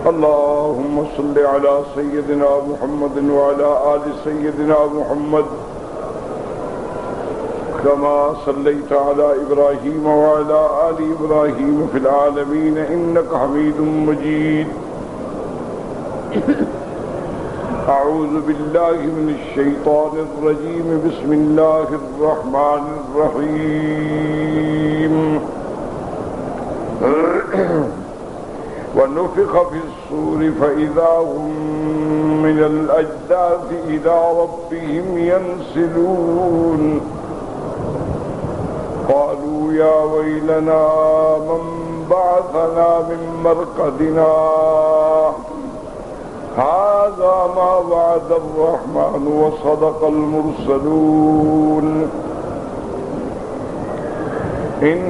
اللهم صل على سيدنا محمد وعلى آل سيدنا محمد كما صليت على إبراهيم وعلى آل إبراهيم في العالمين إنك حميد مجيد. أعوذ بالله من الشيطان الرجيم. بسم الله الرحمن الرحيم. ونفخ في الصور فإذا هم من الأجداث إلى ربهم ينسلون. قالوا يا ويلنا من بعثنا من مرقدنا هذا ما وعد الرحمن وصدق المرسلون. إن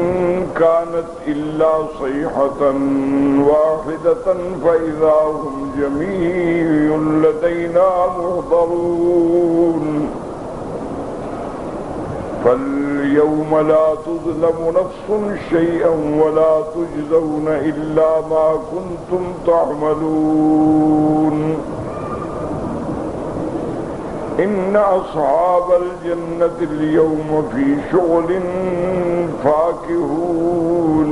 كانت إلا صيحة واحدة فإذا هم جميع لدينا محضرون. فاليوم لا تظلم نفس شيئا ولا تجزون إلا ما كنتم تعملون. إن أصحاب الجنة اليوم في شغل فاكهون.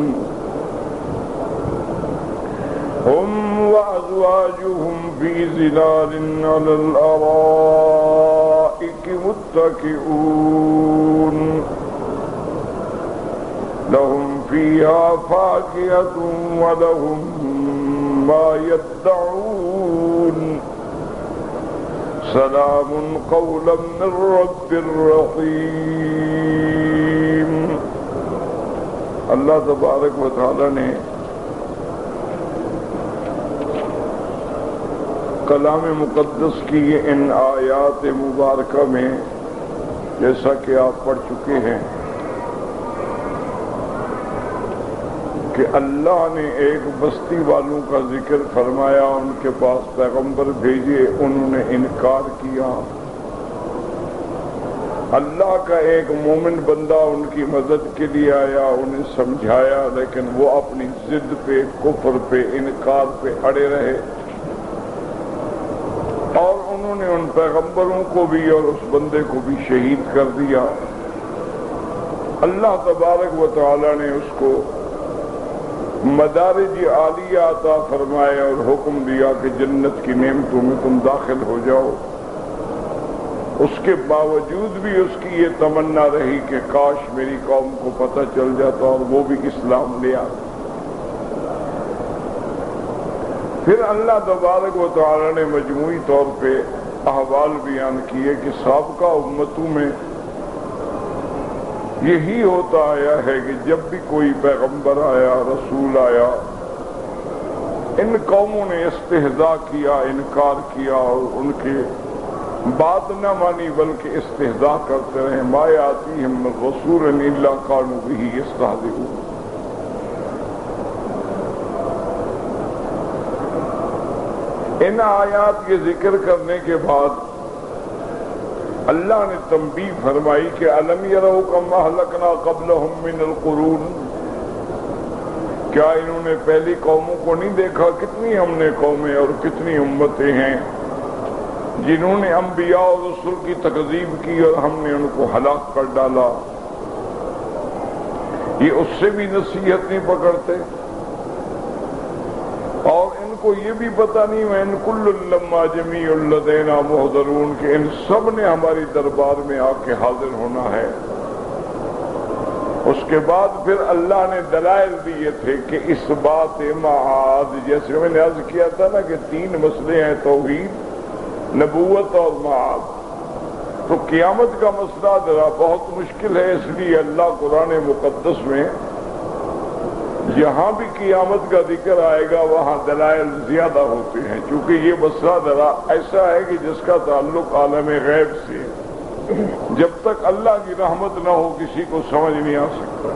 هم وأزواجهم في ظلال على الأرائك متكئون. لهم فيها فاكهة ولهم ما يدعون. سلام قولا من رب رحیم. اللہ تبارک و تعالی نے کلام مقدس کی ان آیات مبارکہ میں جیسا کہ آپ پڑھ چکے ہیں کہ اللہ نے ایک بستی والوں کا ذکر فرمایا، ان کے پاس پیغمبر بھیجے، انہوں نے انکار کیا. اللہ کا ایک مومن بندہ ان کی مدد کے لیے آیا، انہیں سمجھایا، لیکن وہ اپنی ضد پہ، کفر پہ، انکار پہ اڑے رہے، اور انہوں نے ان پیغمبروں کو بھی اور اس بندے کو بھی شہید کر دیا. اللہ تبارک و تعالی نے اس کو مدارج عالیہ عطا فرمائے اور حکم دیا کہ جنت کی نعمتوں میں تم داخل ہو جاؤ. اس کے باوجود بھی اس کی یہ تمنا رہی کہ کاش میری قوم کو پتہ چل جاتا اور وہ بھی اسلام لے آتا. پھر اللہ تبارک و تعالی نے مجموعی طور پہ احوال بیان کیے کہ سابقہ امتوں میں یہی ہوتا آیا ہے کہ جب بھی کوئی پیغمبر آیا، رسول آیا، ان قوموں نے استہزاء کیا، انکار کیا اور ان کے بات نہ مانی بلکہ استہزاء کرتے رہے. ما یاتیہم من رسول الا کانوا بہ یستہزئون. ان آیات کے ذکر کرنے کے بعد اللہ نے تنبیہ فرمائی کہ الم یروا کم اہلکنا قبلہم من القرون. کیا انہوں نے پہلی قوموں کو نہیں دیکھا کتنی ہم نے قومیں اور کتنی امتیں ہیں جنہوں نے انبیاء اور رسول کی تکذیب کی اور ہم نے ان کو ہلاک کر ڈالا. یہ اس سے بھی نصیحت نہیں پکڑتے اور ان کو یہ بھی پتہ نہیں وَإِن كُلٌّ لَمَّا جَمِيعٌ لَدَيْنَا مُحْضَرُونَ کہ ان سب نے ہماری دربار میں آ کے حاضر ہونا ہے. اس کے بعد پھر اللہ نے دلائل دیے تھے کہ اس بات معاد، جیسے میں نے عرض کیا تھا نا کہ 3 مسئلے ہیں، توحید، نبوت اور معاد. تو قیامت کا مسئلہ ذرا بہت مشکل ہے، اس لیے اللہ قرآن مقدس میں جہاں بھی قیامت کا ذکر آئے گا وہاں دلائل زیادہ ہوتے ہیں، چونکہ یہ مسئلہ ذرا ایسا ہے کہ جس کا تعلق عالم غیب سے جب تک اللہ کی رحمت نہ ہو کسی کو سمجھ نہیں آ سکتا.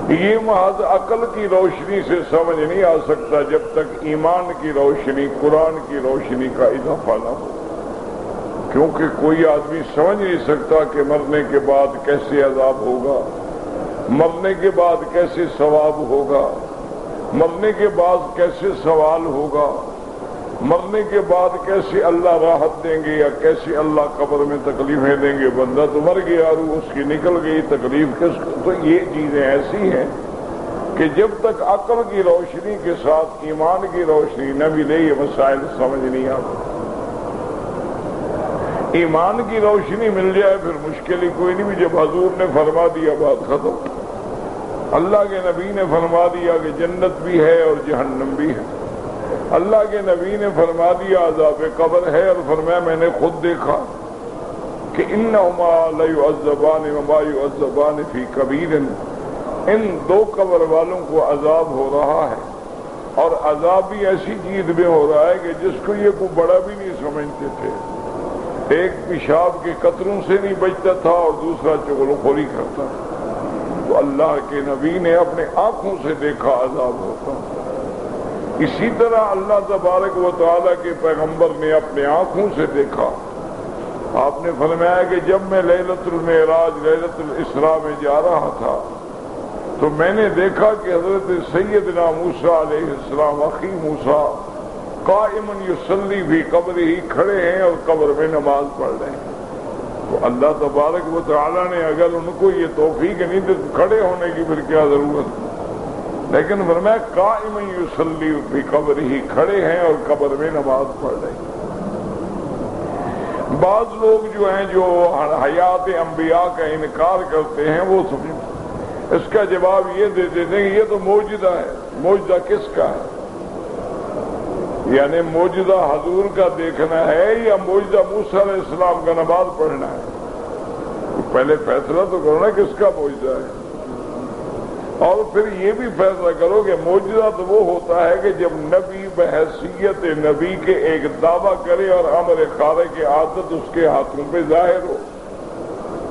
یہ محض عقل کی روشنی سے سمجھ نہیں آ سکتا جب تک ایمان کی روشنی، قرآن کی روشنی کا اضافہ نہ ہو. کیونکہ کوئی آدمی سمجھ نہیں سکتا کہ مرنے کے بعد کیسے عذاب ہوگا، مرنے کے بعد کیسے ثواب ہوگا، مرنے کے بعد کیسے سوال ہوگا، مرنے کے بعد کیسے اللہ راحت دیں گے یا کیسے اللہ قبر میں تکلیفیں دیں گے۔ بندہ تو مر گیا، روح اس کی نکل گئی، تکلیف کس کو؟ تو یہ چیزیں ایسی ہیں کہ جب تک عقل کی روشنی کے ساتھ ایمان کی روشنی نہ ملے یہ مسائل سمجھ نہیں آتے۔ ایمان کی روشنی مل جائے پھر مشکل ہی کوئی نہیں بھی۔ جب حضور نے فرما دیا بات ختم، اللہ کے نبی نے فرما دیا کہ جنت بھی ہے اور جہنم بھی ہے، اللہ کے نبی نے فرما دیا عذاب قبر ہے، اور فرمایا میں نے خود دیکھا کہ انہما لیعذبان وما یعذبان فی کبیر، ان دو قبر والوں کو عذاب ہو رہا ہے، اور عذاب بھی ایسی چیز میں ہو رہا ہے کہ جس کو یہ کوئی بڑا بھی نہیں سمجھتے تھے۔ ایک پیشاب کے قطروں سے نہیں بچتا تھا اور دوسرا چغلخوری کرتا، تو اللہ کے نبی نے اپنے آنکھوں سے دیکھا عذاب ہوتا۔ اسی طرح اللہ تبارک و تعالیٰ کے پیغمبر نے اپنے آنکھوں سے دیکھا۔ آپ نے فرمایا کہ جب میں لیلۃ المعراج لیلۃ الاسراء میں جا رہا تھا تو میں نے دیکھا کہ حضرت سیدنا موسیٰ علیہ السلام اخی موسیٰ قائما یصلی فی قبرہ، کھڑے ہیں اور قبر میں نماز پڑھ رہے ہیں۔ تو اللہ تبارک و تعالیٰ نے اگر ان کو یہ توفیق نہیں دی تو کھڑے ہونے کی پھر کیا ضرورت، لیکن فرمایا قائما یصلی فی قبرہ، کھڑے ہیں اور قبر میں نماز پڑھ رہے ہیں۔ بعض لوگ جو ہیں جو حیات انبیاء کا انکار کرتے ہیں وہ اس کا جواب یہ دے دیتے ہیں کہ یہ تو معجزہ ہے۔ معجزہ کس کا ہے؟ یعنی معجزہ حضور کا دیکھنا ہے یا معجزہ موسیٰ علیہ السلام کا نماز پڑھنا ہے؟ پہلے فیصلہ تو کرو نا کس کا معجزہ ہے، اور پھر یہ بھی فیصلہ کرو کہ معجزہ تو وہ ہوتا ہے کہ جب نبی بحیثیت نبی کے ایک دعویٰ کرے اور امر خارق کی عادت اس کے ہاتھوں پہ ظاہر ہو۔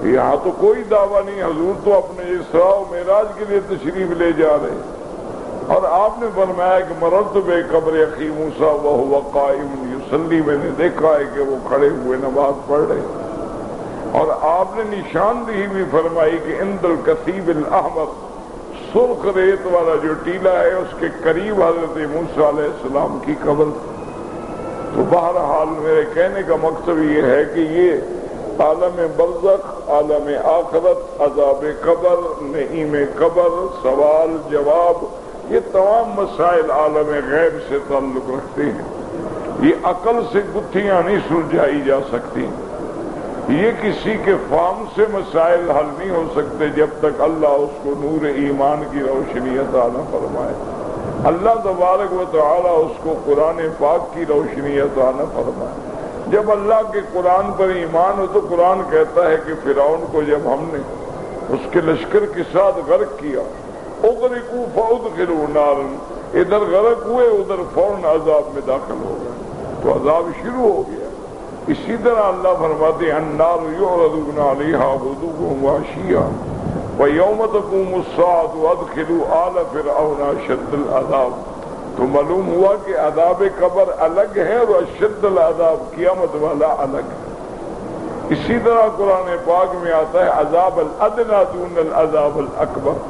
یہاں تو کوئی دعویٰ نہیں، حضور تو اپنے اسراء و معراج کے لیے تشریف لے جا رہے ہیں، اور آپ نے فرمایا کہ مررت بقبر اخی موسیٰ وہو قائم یصلی، میں نے دیکھا ہے کہ وہ کھڑے ہوئے نماز پڑھ رہے ہیں، اور آپ نے نشاندہی بھی فرمائی کہ عند الکثیب الاحمر، سرخ ریت والا جو ٹیلا ہے اس کے قریب حضرت موسیٰ علیہ السلام کی قبر۔ تو بہرحال میرے کہنے کا مقصد یہ ہے کہ یہ عالم برزخ، عالم آخرت، عذاب قبر، نعیم قبر، سوال جواب، یہ تمام مسائل عالم غیب سے تعلق رکھتے ہیں۔ یہ عقل سے گتھیاں نہیں سلجھائی جا سکتی، یہ کسی کے فہم سے مسائل حل نہیں ہو سکتے جب تک اللہ اس کو نور ایمان کی روشنی عطا نہ فرمائے، اللہ تبارک و تعالی اس کو قرآن پاک کی روشنی عطا نہ فرمائے۔ جب اللہ کے قرآن پر ایمان ہو تو قرآن کہتا ہے کہ فرعون کو جب ہم نے اس کے لشکر کے ساتھ غرق کیا، اغرقوا فادخلوا نارا، ادھر غرق ہوئے ادھر فوراً عذاب میں داخل ہو گئے، تو عذاب شروع ہو گیا۔ اسی طرح اللہ فرماتے ہیں النار یعرضون علیہا غدوا وعشیا ویوم تقوم الساعة وادخلوا آل فرعون اشد العذاب۔ تو معلوم ہوا کہ عذاب قبر الگ ہے اور اشد العذاب قیامت والا الگ ہے۔ اسی طرح قرآن پاک میں آتا ہے عذاب الادنی دون العذاب الاکبر،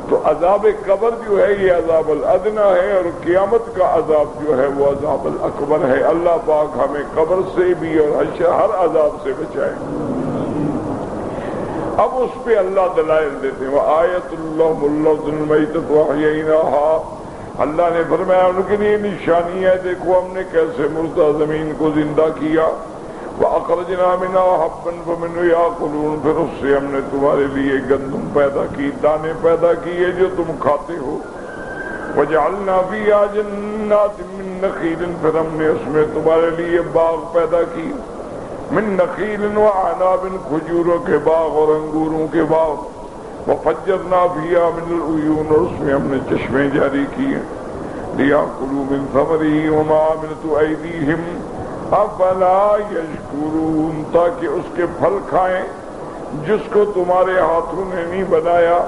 تو عذاب قبر جو ہے یہ عذاب الادنی ہے، اور قیامت کا عذاب جو ہے وہ عذاب الاکبر ہے۔ اللہ پاک ہمیں قبر سے بھی اور ہر عذاب سے بچائے۔ اب اس پہ اللہ دلائل دیتے ہیں وآیۃ اللہم الارض المیتۃ واحییناہا، اللہ نے فرمایا ان کے لیے نشانی ہے، دیکھو ہم نے کیسے مردہ زمین کو زندہ کیا، وَأَخْرَجْنَا مِنْهَا حَبًّا فَمِنْهُ يَأْكُلُونَ، پھر اس سے ہم نے تمہارے لیے گندم پیدا کی، دانے پیدا کیے جو تم کھاتے ہو، وَجَعَلْنَا فِيهَا جَنَّاتٍ مِّن نَخِيلٍ، پھر ہم نے اس میں تمہارے لیے باغ پیدا کی، من نخیل وعناب، کھجوروں کے باغ اور انگوروں کے باغ، وفجرنا فیہا من العیون، اور اس میں ہم نے چشمے جاری کیے، لیاکلوا من ثمرہ وما عملت ایدیہم افلا یشکرون، تاکہ اس کے پھل کھائیں جس کو تمہارے ہاتھوں نے نہیں بنایا،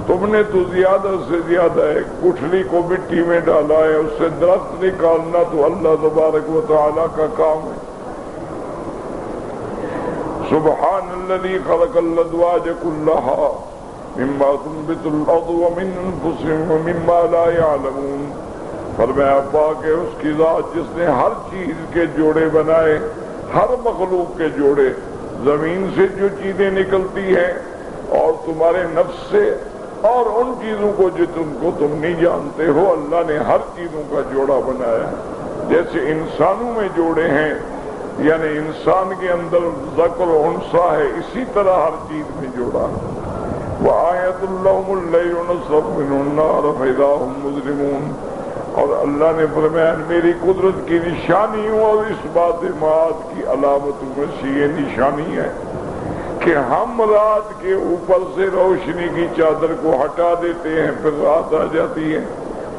تم نے تو زیادہ سے زیادہ ایک گٹھلی کو مٹی میں ڈالا ہے، اس سے درخت نکالنا تو اللہ تبارک و تعالی کا کام ہے۔ سبحان الذی خلق الازواج کلھا مما تنبت الارض ومن انفسهم ومما لا يعلمون۔ فرمایا پاک ہے اس کی ذات جس نے ہر چیز کے جوڑے بنائے، ہر مخلوق کے جوڑے، زمین سے جو چیزیں نکلتی ہیں اور تمہارے نفس سے اور ان چیزوں کو جو تم نہیں جانتے ہو، اللہ نے ہر چیزوں کا جوڑا بنایا ہے۔ جیسے انسانوں میں جوڑے ہیں، یعنی انسان کے اندر ذکر و انثى ہے، اسی طرح ہر چیز میں جوڑا ہے۔ وآیۃ لہم اللیل نسلک منہ النہار فاذا ھم مظلمون۔ اور اللہ نے فرمایا میری قدرت کی نشانیوں اور اس بات معاد کی علامتوں میں سے یہ نشانی ہے کہ ہم رات کے اوپر سے روشنی کی چادر کو ہٹا دیتے ہیں، پھر رات آ جاتی ہے۔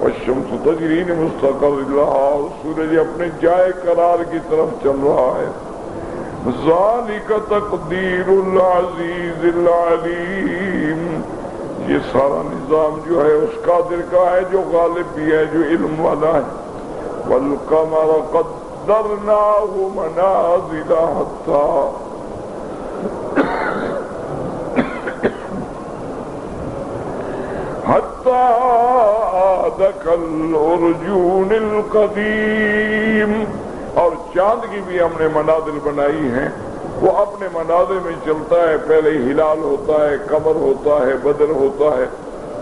والشمس تجری لمستقر لہا، اور سورج اپنے جائے قرار کی طرف چل رہا ہے۔ ذالک تقدیر العزیز العلیم، یہ سارا نظام جو ہے اس قادر کا ہے جو غالب بھی ہے، جو علم والا ہے۔ والقمر قدرناہ منازل حتی عاد کالعرجون القدیم، اور چاند کی بھی ہم نے منازل بنائی ہیں، وہ اپنے منازل میں چلتا ہے، پہلے ہلال ہوتا ہے، قمر ہوتا ہے، بدر ہوتا ہے،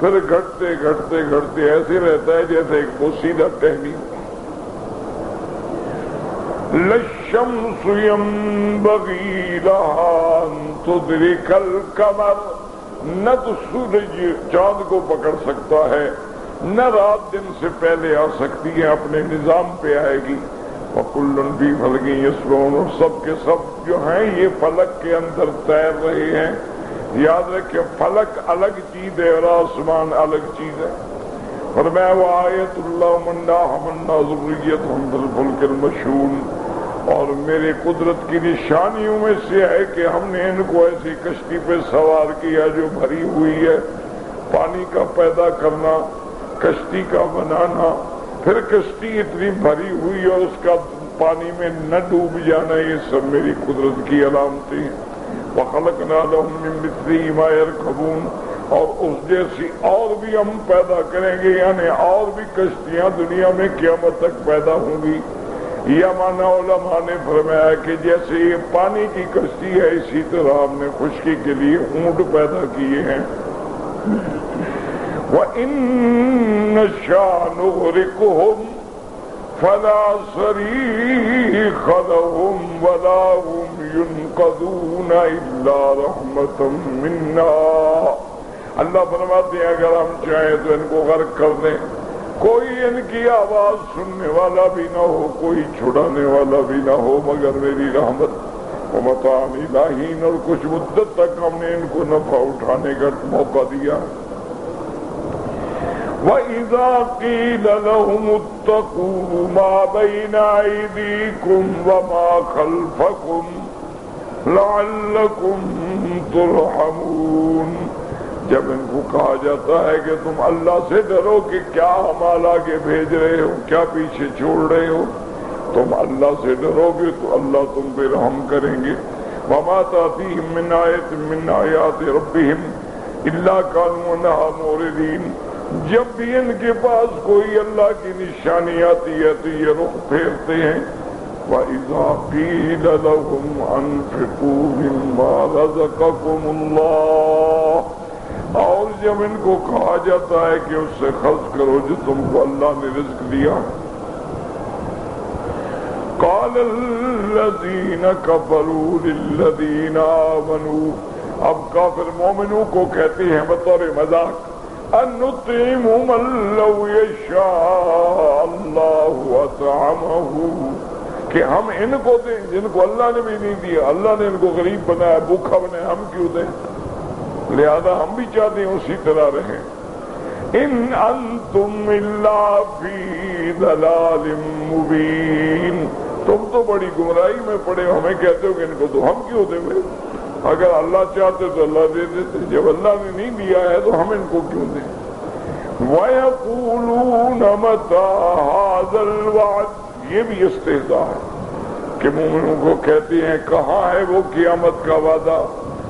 پھر گھٹتے گھٹتے گھٹتے ایسے رہتا ہے جیسے ایک بوسیدہ ٹہنی۔ للشمس ينبغي لها أن تدرك القمر، نہ تو سورج چاند کو پکڑ سکتا ہے، نہ رات دن سے پہلے آ سکتی ہے، اپنے نظام پہ آئے گی۔ وَكُلٌّ فِي فَلَكٍ يَسْبَحُونَ، اور سب کے سب جو ہیں یہ فلک کے اندر تیر رہے ہیں۔ یاد رکھیں فلک الگ چیز ہے اور آسمان الگ چیز ہے۔ فرمایا وَآیَةُ اللَّهُ مَنَّا حَمَلْنَا ذُرِّيَّتَهُمْ فِي الْفُلْكِ الْمَشْحُونِ، اور میرے قدرت کی نشانیوں میں سے ہے کہ ہم نے ان کو ایسی کشتی پہ سوار کیا جو بھری ہوئی ہے۔ پانی کا پیدا کرنا، کشتی کا بنانا، پھر کشتی اتنی بھری ہوئی اور اس کا پانی میں نہ ڈوب جانا، یہ سب میری قدرت کی علامتیں ہیں۔ وَخَلَقْنَا لَهُم مِّن مِّثْلِهِ مَا يَرْكَبُونَ، اور اس جیسی اور بھی ہم پیدا کریں گے، یعنی اور بھی کشتیاں دنیا میں قیامت تک پیدا ہوں گی۔ یہ مانا علماء نے فرمایا کہ جیسے یہ پانی کی کشتی ہے، اسی طرح ہم نے خشکی کے لیے اونٹ پیدا کیے ہیں۔ وَإِن نَّشَأْ نُغْرِقْهُمْ فَلَا صَرِيخَ لَهُمْ وَلَا هُمْ يُنقَذُونَ إِلَّا رَحْمَةً مِنَّا۔ اللہ فرماتے ہیں اگر ہم چاہیں تو ان کو غرق کر دیں، کوئی ان کی آواز سننے والا بھی نہ ہو، کوئی چھڑانے والا بھی نہ ہو مگر میری رحمت۔ وَمَتَاعًا إِلَىٰ حِینٍ، اور کچھ مدت تک ہم نے ان کو نفع اٹھانے کا موقع دیا۔ وَإِذَا قِيلَ لَهُمُ اتَّقُوا مَا بَيْنَ أَيْدِيكُمْ وَمَا خَلْفَكُمْ لَعَلَّكُمْ تُرْحَمُونَ، جب ان کو کہا جاتا ہے کہ تم اللہ سے ڈرو کہ کیا ہم آگے بھیج رہے ہو، کیا پیچھے چھوڑ رہے ہو، تم اللہ سے ڈرو گے تو اللہ تم پہ رحم کریں گے۔ وَمَا تَأْتِيهِم مِّنْ آیَةٍ مِّنْ آیَاتِ رَبِّهِمْ إِلَّا كَانُوا عَنْهَا مُعْرِضِينَ، جب بھی ان کے پاس کوئی اللہ کی نشانی آتی ہے تو یہ رخ پھیرتے ہیں۔ وَإِذَا قِيلَ لَهُمْ أَنفِقُوا مِمَّا رَزَقَكُمُ اللَّهُ، اور جب ان کو کہا جاتا ہے کہ اس سے خرچ کرو جو تم کو اللہ نے رزق دیا، قَالَ الَّذِينَ كَفَرُوا لِلَّذِينَ آمَنُوا، اب کافر مومنوں کو کہتے ہیں بطور مذاق، أَنُّطْعِمُ مَن لَّوْ يَشَاءُ اللَّهُ أَطْعَمَهُ، کہ ہم ان کو دیں جن کو اللہ نے بھی نہیں دیا، اللہ نے ان کو غریب بنایا، بھوکا بنایا، ہم کیوں دیں؟ لہذا ہم بھی چاہتے ہیں اسی طرح رہیں۔ إِنْ أَنْتُمْ إِلَّا فِي ضَلَالٍ مُّبِينٍ، تم تو بڑی گمراہی میں پڑے ہو، ہمیں کہتے ہو کہ ان کو تو ہم کیوں دیں بھائی؟ اگر اللہ چاہتے تو اللہ دے دیتے، جب اللہ نے نہیں دیا ہے تو ہم ان کو کیوں دیں؟ وَيَقُولُونَ مَتَىٰ هَٰذَا الْوَعْدُ، یہ بھی استہزاء ہے کہ مومنوں کو کہتے ہیں کہاں ہے وہ قیامت کا وعدہ،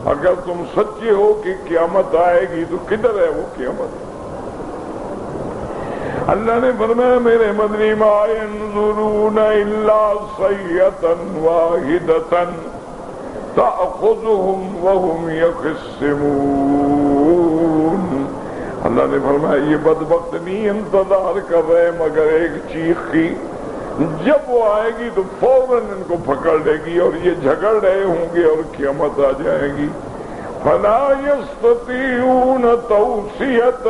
اگر تم سچے ہو کہ قیامت آئے گی تو کدھر ہے وہ قیامت؟ اللہ نے فرمایا میرے مدنی ما ينظرون الا صيحة واحدة تأخذهم وهم يخصمون. اللہ نے فرمایا یہ بدبخت نہیں انتظار کر رہے مگر ایک چیخ کی، جب وہ آئے گی تو فوراً ان کو پکڑ لے گی اور یہ جھگڑ رہے ہوں گے اور قیامت آ جائے گی. فلا يستطيعون توصية،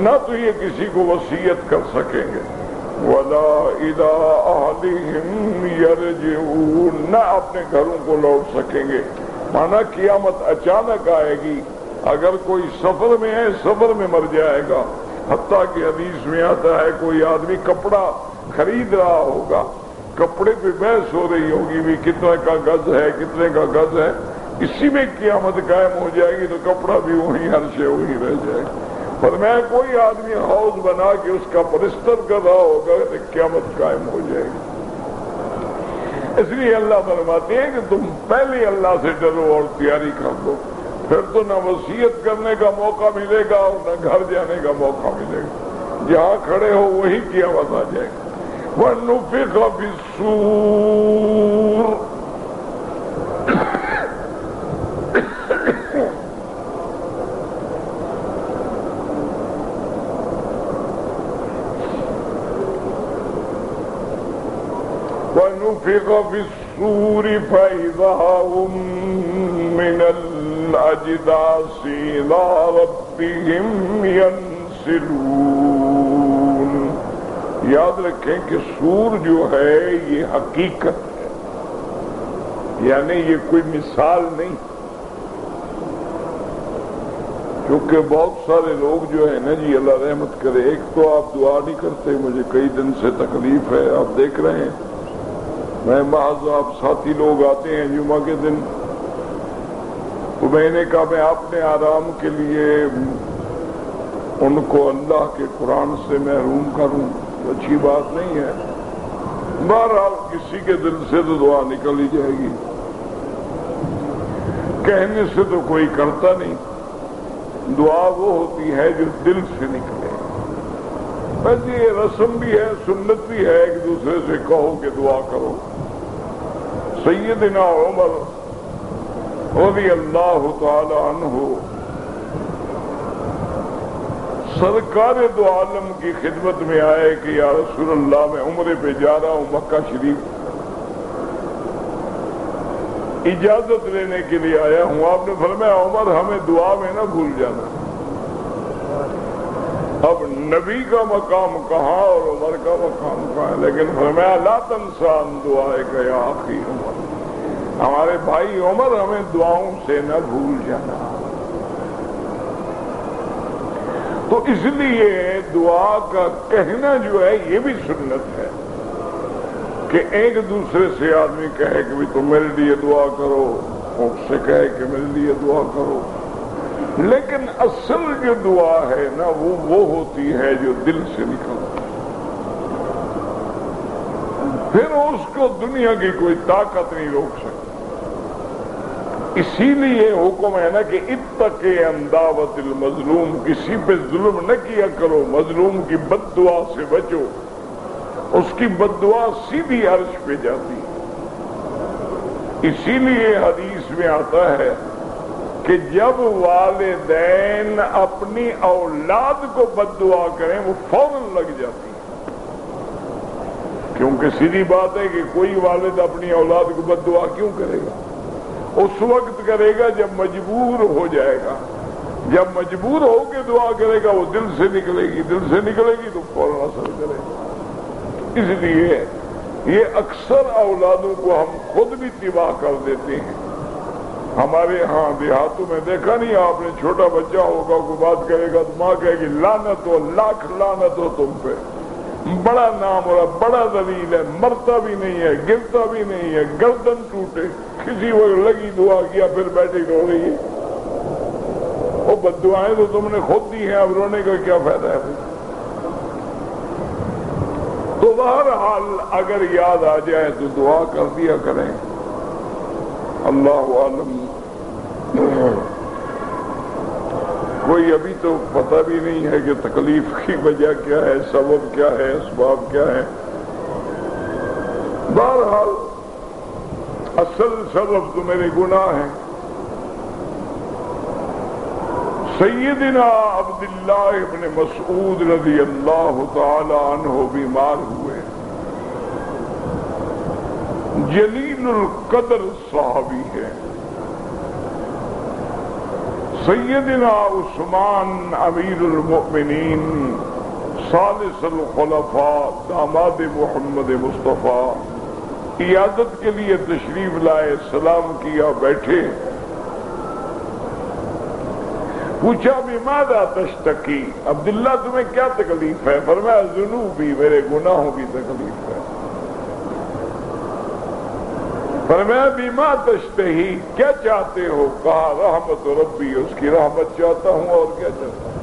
نہ تو یہ کسی کو وصیت کر سکیں گے، ولا الى اہلہم یرجعون، نہ اپنے گھروں کو لوٹ سکیں گے. مانا قیامت اچانک آئے گی. اگر کوئی سفر میں ہے سفر میں مر جائے گا. حتیٰ کہ حدیث میں آتا ہے کوئی آدمی کپڑا خرید رہا ہوگا، کپڑے پہ بحث ہو رہی ہوگی بھی کتنے کا گز ہے کتنے کا گز ہے، اسی میں قیامت قائم ہو جائے گی تو کپڑا بھی وہیں ہر شے وہیں رہ جائے گا. فرمایا کوئی آدمی حوض بنا کے اس کا پرستر کر رہا ہوگا تو قیامت قائم ہو جائے گی. اس لیے اللہ فرماتے ہیں کہ تم پہلے اللہ سے ڈرو اور تیاری کر دو، پھر تو نہ وصیت کرنے کا موقع ملے گا اور نہ گھر جانے کا موقع ملے گا. جہاں کھڑے ہو وہی قیامت آ جائے گی. وَنُفِخَ فِي الصُّورِ، وَنُفِخَ فِي الصُّورِ فَإِذَا هُم مِّنَ الْأَجْدَاثِ إِلَىٰ رَبِّهِمْ يَنسِلُونَ. یاد رکھیں کہ سور جو ہے یہ حقیقت ہے، یعنی یہ کوئی مثال نہیں. کیونکہ بہت سارے لوگ جو ہے نا جی اللہ رحمت کرے، ایک تو آپ دعا نہیں کرتے، مجھے کئی دن سے تکلیف ہے، آپ دیکھ رہے ہیں میں محض آپ ساتھی لوگ آتے ہیں جمعہ کے دن تو میں نے کہا میں اپنے آرام کے لیے ان کو اللہ کے قرآن سے محروم کروں، اچھی بات نہیں ہے. بہرحال کسی کے دل سے تو دعا نکل ہی جائے گی، کہنے سے تو کوئی کرتا نہیں. دعا وہ ہوتی ہے جو دل سے نکلے. بس یہ رسم بھی ہے سنت بھی ہے ایک دوسرے سے کہو کہ دعا کرو. سیدنا عمر رضی اللہ تعالی عنہ سرکار دو عالم کی خدمت میں آئے کہ یا رسول اللہ میں عمرے پہ جا رہا ہوں مکہ شریف، اجازت لینے کے لیے آیا ہوں. آپ نے فرمایا عمر ہمیں دعا میں نہ بھول جانا. اب نبی کا مقام کہاں اور عمر کا مقام کہاں ہے، لیکن فرمایا لا تنسا ان دعائک یا اخی عمر، ہمارے بھائی عمر ہمیں دعاؤں سے نہ بھول جانا. تو اس لیے دعا کا کہنا جو ہے یہ بھی سنت ہے کہ ایک دوسرے سے آدمی کہے کہ تم میرے لیے دعا کرو، اس سے کہے کہ میرے لیے دعا کرو. لیکن اصل جو دعا ہے نا وہ ہوتی ہے جو دل سے نکلتی، پھر اس کو دنیا کی کوئی طاقت نہیں روک سکتی. اسی لیے حکم ہے نا کہ اتقِ عن دعوت المظلوم، کسی پہ ظلم نہ کیا کرو، مظلوم کی بد دعا سے بچو، اس کی بد دعا سیدھی عرش پہ جاتی. اسی لیے حدیث میں آتا ہے کہ جب والدین اپنی اولاد کو بد دعا کریں وہ فوراً لگ جاتی ہے. کیونکہ سیدھی بات ہے کہ کوئی والد اپنی اولاد کو بد دعا کیوں کرے گا؟ اس وقت کرے گا جب مجبور ہو جائے گا. جب مجبور ہو کے دعا کرے گا وہ دل سے نکلے گی، دل سے نکلے گی تو فوراً اثر کرے گا. اس لیے یہ اکثر اولادوں کو ہم خود بھی تباہ کر دیتے ہیں. ہمارے ہاں دیہاتوں میں دیکھا نہیں آپ نے، چھوٹا بچہ ہوگا کوئی بات کرے گا تو ماں کہے گی لعنت ہو، لاکھ لعنت ہو تم پہ، بڑا نام ہو رہا، بڑا ذلیل ہے، مرتا بھی نہیں ہے، گرتا بھی نہیں ہے، گردن ٹوٹے. کسی وقت لگی دعا کیا پھر بیٹھے رو رہی ہے. وہ بد دعائیں تو تم نے خود دی ہیں، اب رونے کا کیا فائدہ ہے؟ تو بہرحال اگر یاد آ جائے تو دعا کر دیا کریں. اللہ عالم کوئی ابھی تو پتہ بھی نہیں ہے کہ تکلیف کی وجہ کیا ہے، سبب کیا ہے، اسباب کیا ہے۔ بہرحال اصل سبب تو میرے گناہ ہیں۔ سیدنا عبداللہ ابن مسعود رضی اللہ تعالی عنہ بیمار ہوئے، جلیل القدر صحابی ہے۔ سیدنا عثمان امیر المؤمنین ثالث الخلفاء داماد محمد مصطفیٰ عیادت کے لیے تشریف لائے، سلام کیا، بیٹھے، پوچھا بماذا تشتکی، عبداللہ تمہیں کیا تکلیف ہے؟ فرمایا ذنوبی، میرے گناہوں کی تکلیف ہے۔ فرمایا بما تشتہی، کیا چاہتے ہو؟ کہا رحمت ربی، اس کی رحمت چاہتا ہوں، اور کیا چاہتا ہوں۔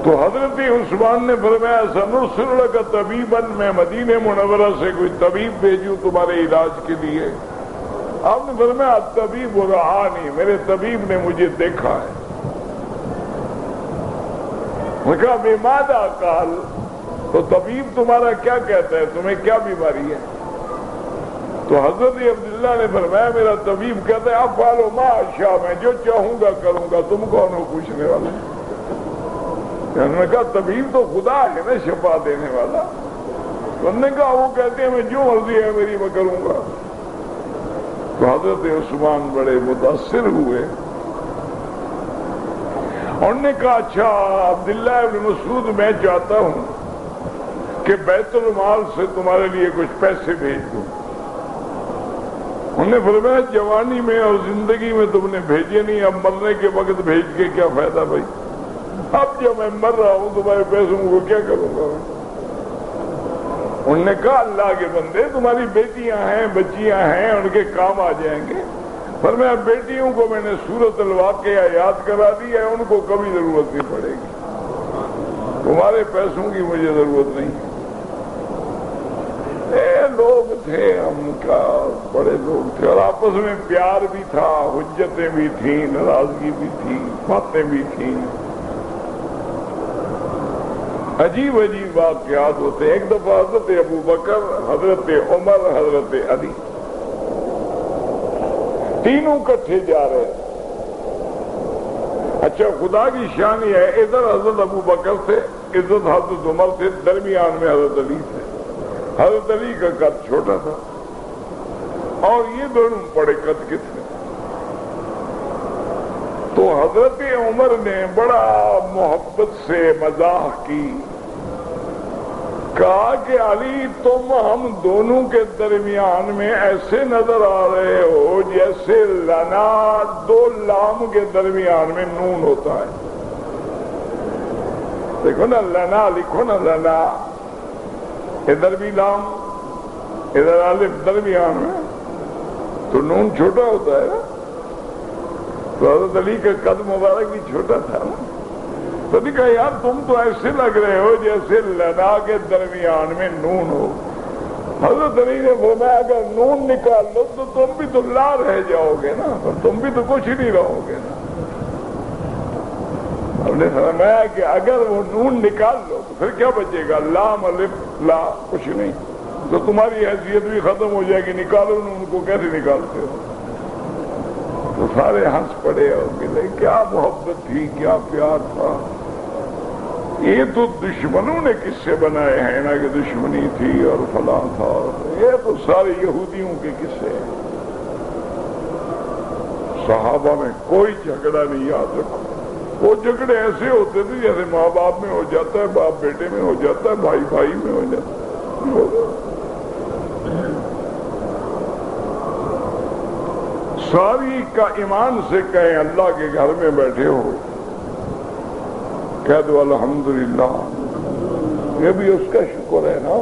تو حضرت عثمان نے فرمایا سنرسل لک طبیبا، میں مدینہ منورہ سے کوئی طبیب بھیجوں تمہارے علاج کے لیے؟ آپ نے فرمایا طبیب رعانی، میرے طبیب نے مجھے دیکھا ہے۔ میں کہا بماذا قال، تو طبیب تمہارا کیا کہتا ہے، تمہیں کیا بیماری ہے؟ تو حضرت عبداللہ نے فرمایا میرا طبیب کہتا ہے افعل ما اشاء، میں جو چاہوں گا کروں گا، تم کون ہو پوچھنے والا؟ انہوں نے کہا طبیب تو خدا ہے نا، شفا دینے والا۔ انہوں نے کہا وہ کہتے ہیں میں جو مرضی ہے میری میں کروں گا۔ تو حضرت عثمان بڑے متاثر ہوئے، انہوں نے کہا اچھا عبداللہ ابن مسعود، میں چاہتا ہوں کہ بیت المال سے تمہارے لیے کچھ پیسے بھیج دوں۔ انہوں نے فرمایا جوانی میں اور زندگی میں تم نے بھیجے نہیں، اب مرنے کے وقت بھیج کے کیا فائدہ بھائی؟ اب جب میں مر رہا ہوں تمہارے پیسوں کو کیا کروں گا؟ انہوں نے کہا اللہ کے بندے، تمہاری بیٹیاں ہیں، بچیاں ہیں، ان کے کام آ جائیں گے۔ فرمایا بیٹیوں کو میں نے سورۃ الواقعہ یاد کرا دی ہے، ان کو کبھی ضرورت نہیں پڑے گی، تمہارے پیسوں کی مجھے ضرورت نہیں۔ لوگ تھے ہم کا، بڑے لوگ تھے، اور آپس میں پیار بھی تھا، حجتیں بھی تھیں، ناراضگی بھی تھی، باتیں بھی تھیں، عجیب عجیب واقعات ہوتے۔ ایک دفعہ حضرت ابو بکر، حضرت عمر، حضرت علی تینوں کٹھے جا رہے۔ اچھا خدا کی شان یہ ہے، ادھر حضرت ابو بکر تھے، ادھر حضرت عمر تھے، درمیان میں حضرت علی تھے۔ حضرت علی کا قد چھوٹا تھا اور یہ دونوں بڑے قد کے تھے۔ تو حضرت عمر نے بڑا محبت سے مزاح کی، کہا کہ علی تم ہم دونوں کے درمیان میں ایسے نظر آ رہے ہو جیسے لنا دو لام کے درمیان میں نون ہوتا ہے۔ دیکھو نا لنا، لکھو نا لنا، ادھر بھی لام، ادھر الف، درمیان میں تو نون چھوٹا ہوتا ہے نا۔ تو حضرت علی کا قد مبارک بھی چھوٹا تھا نا، تو نے کہا یار تم تو ایسے لگ رہے ہو جیسے لنا کے درمیان میں نون ہو۔ حضرت علی نے فرمایا اگر نون نکال لو تو تم بھی تو لا رہ جاؤ گے نا، تم بھی تو کچھ ہی نہیں رہو گے نا۔ ہم نے فرمایا کہ اگر وہ نون نکال لو تو پھر کیا بچے گا؟ لام الف لا، کچھ نہیں، تو تمہاری حیثیت بھی ختم ہو جائے گی، نکالو نون کو، کیسے نکالتے ہو؟ تو سارے ہنس پڑے اور ملے، کیا محبت تھی، کیا پیار تھا۔ یہ تو دشمنوں نے قصے بنائے ہیں نا کہ دشمنی تھی اور فلاں تھا، یہ تو سارے یہودیوں کے قصے ہیں۔ صحابہ میں کوئی جھگڑا نہیں، یاد رکھو۔ وہ جھگڑے ایسے ہوتے تھے جیسے ماں باپ میں ہو جاتا ہے، باپ بیٹے میں ہو جاتا ہے، بھائی بھائی میں ہو جاتا ہے۔ ساری کا ایمان سے کہیں اللہ کے گھر میں بیٹھے ہو، کہہ دو الحمدللہ، یہ بھی اس کا شکر ہے نا۔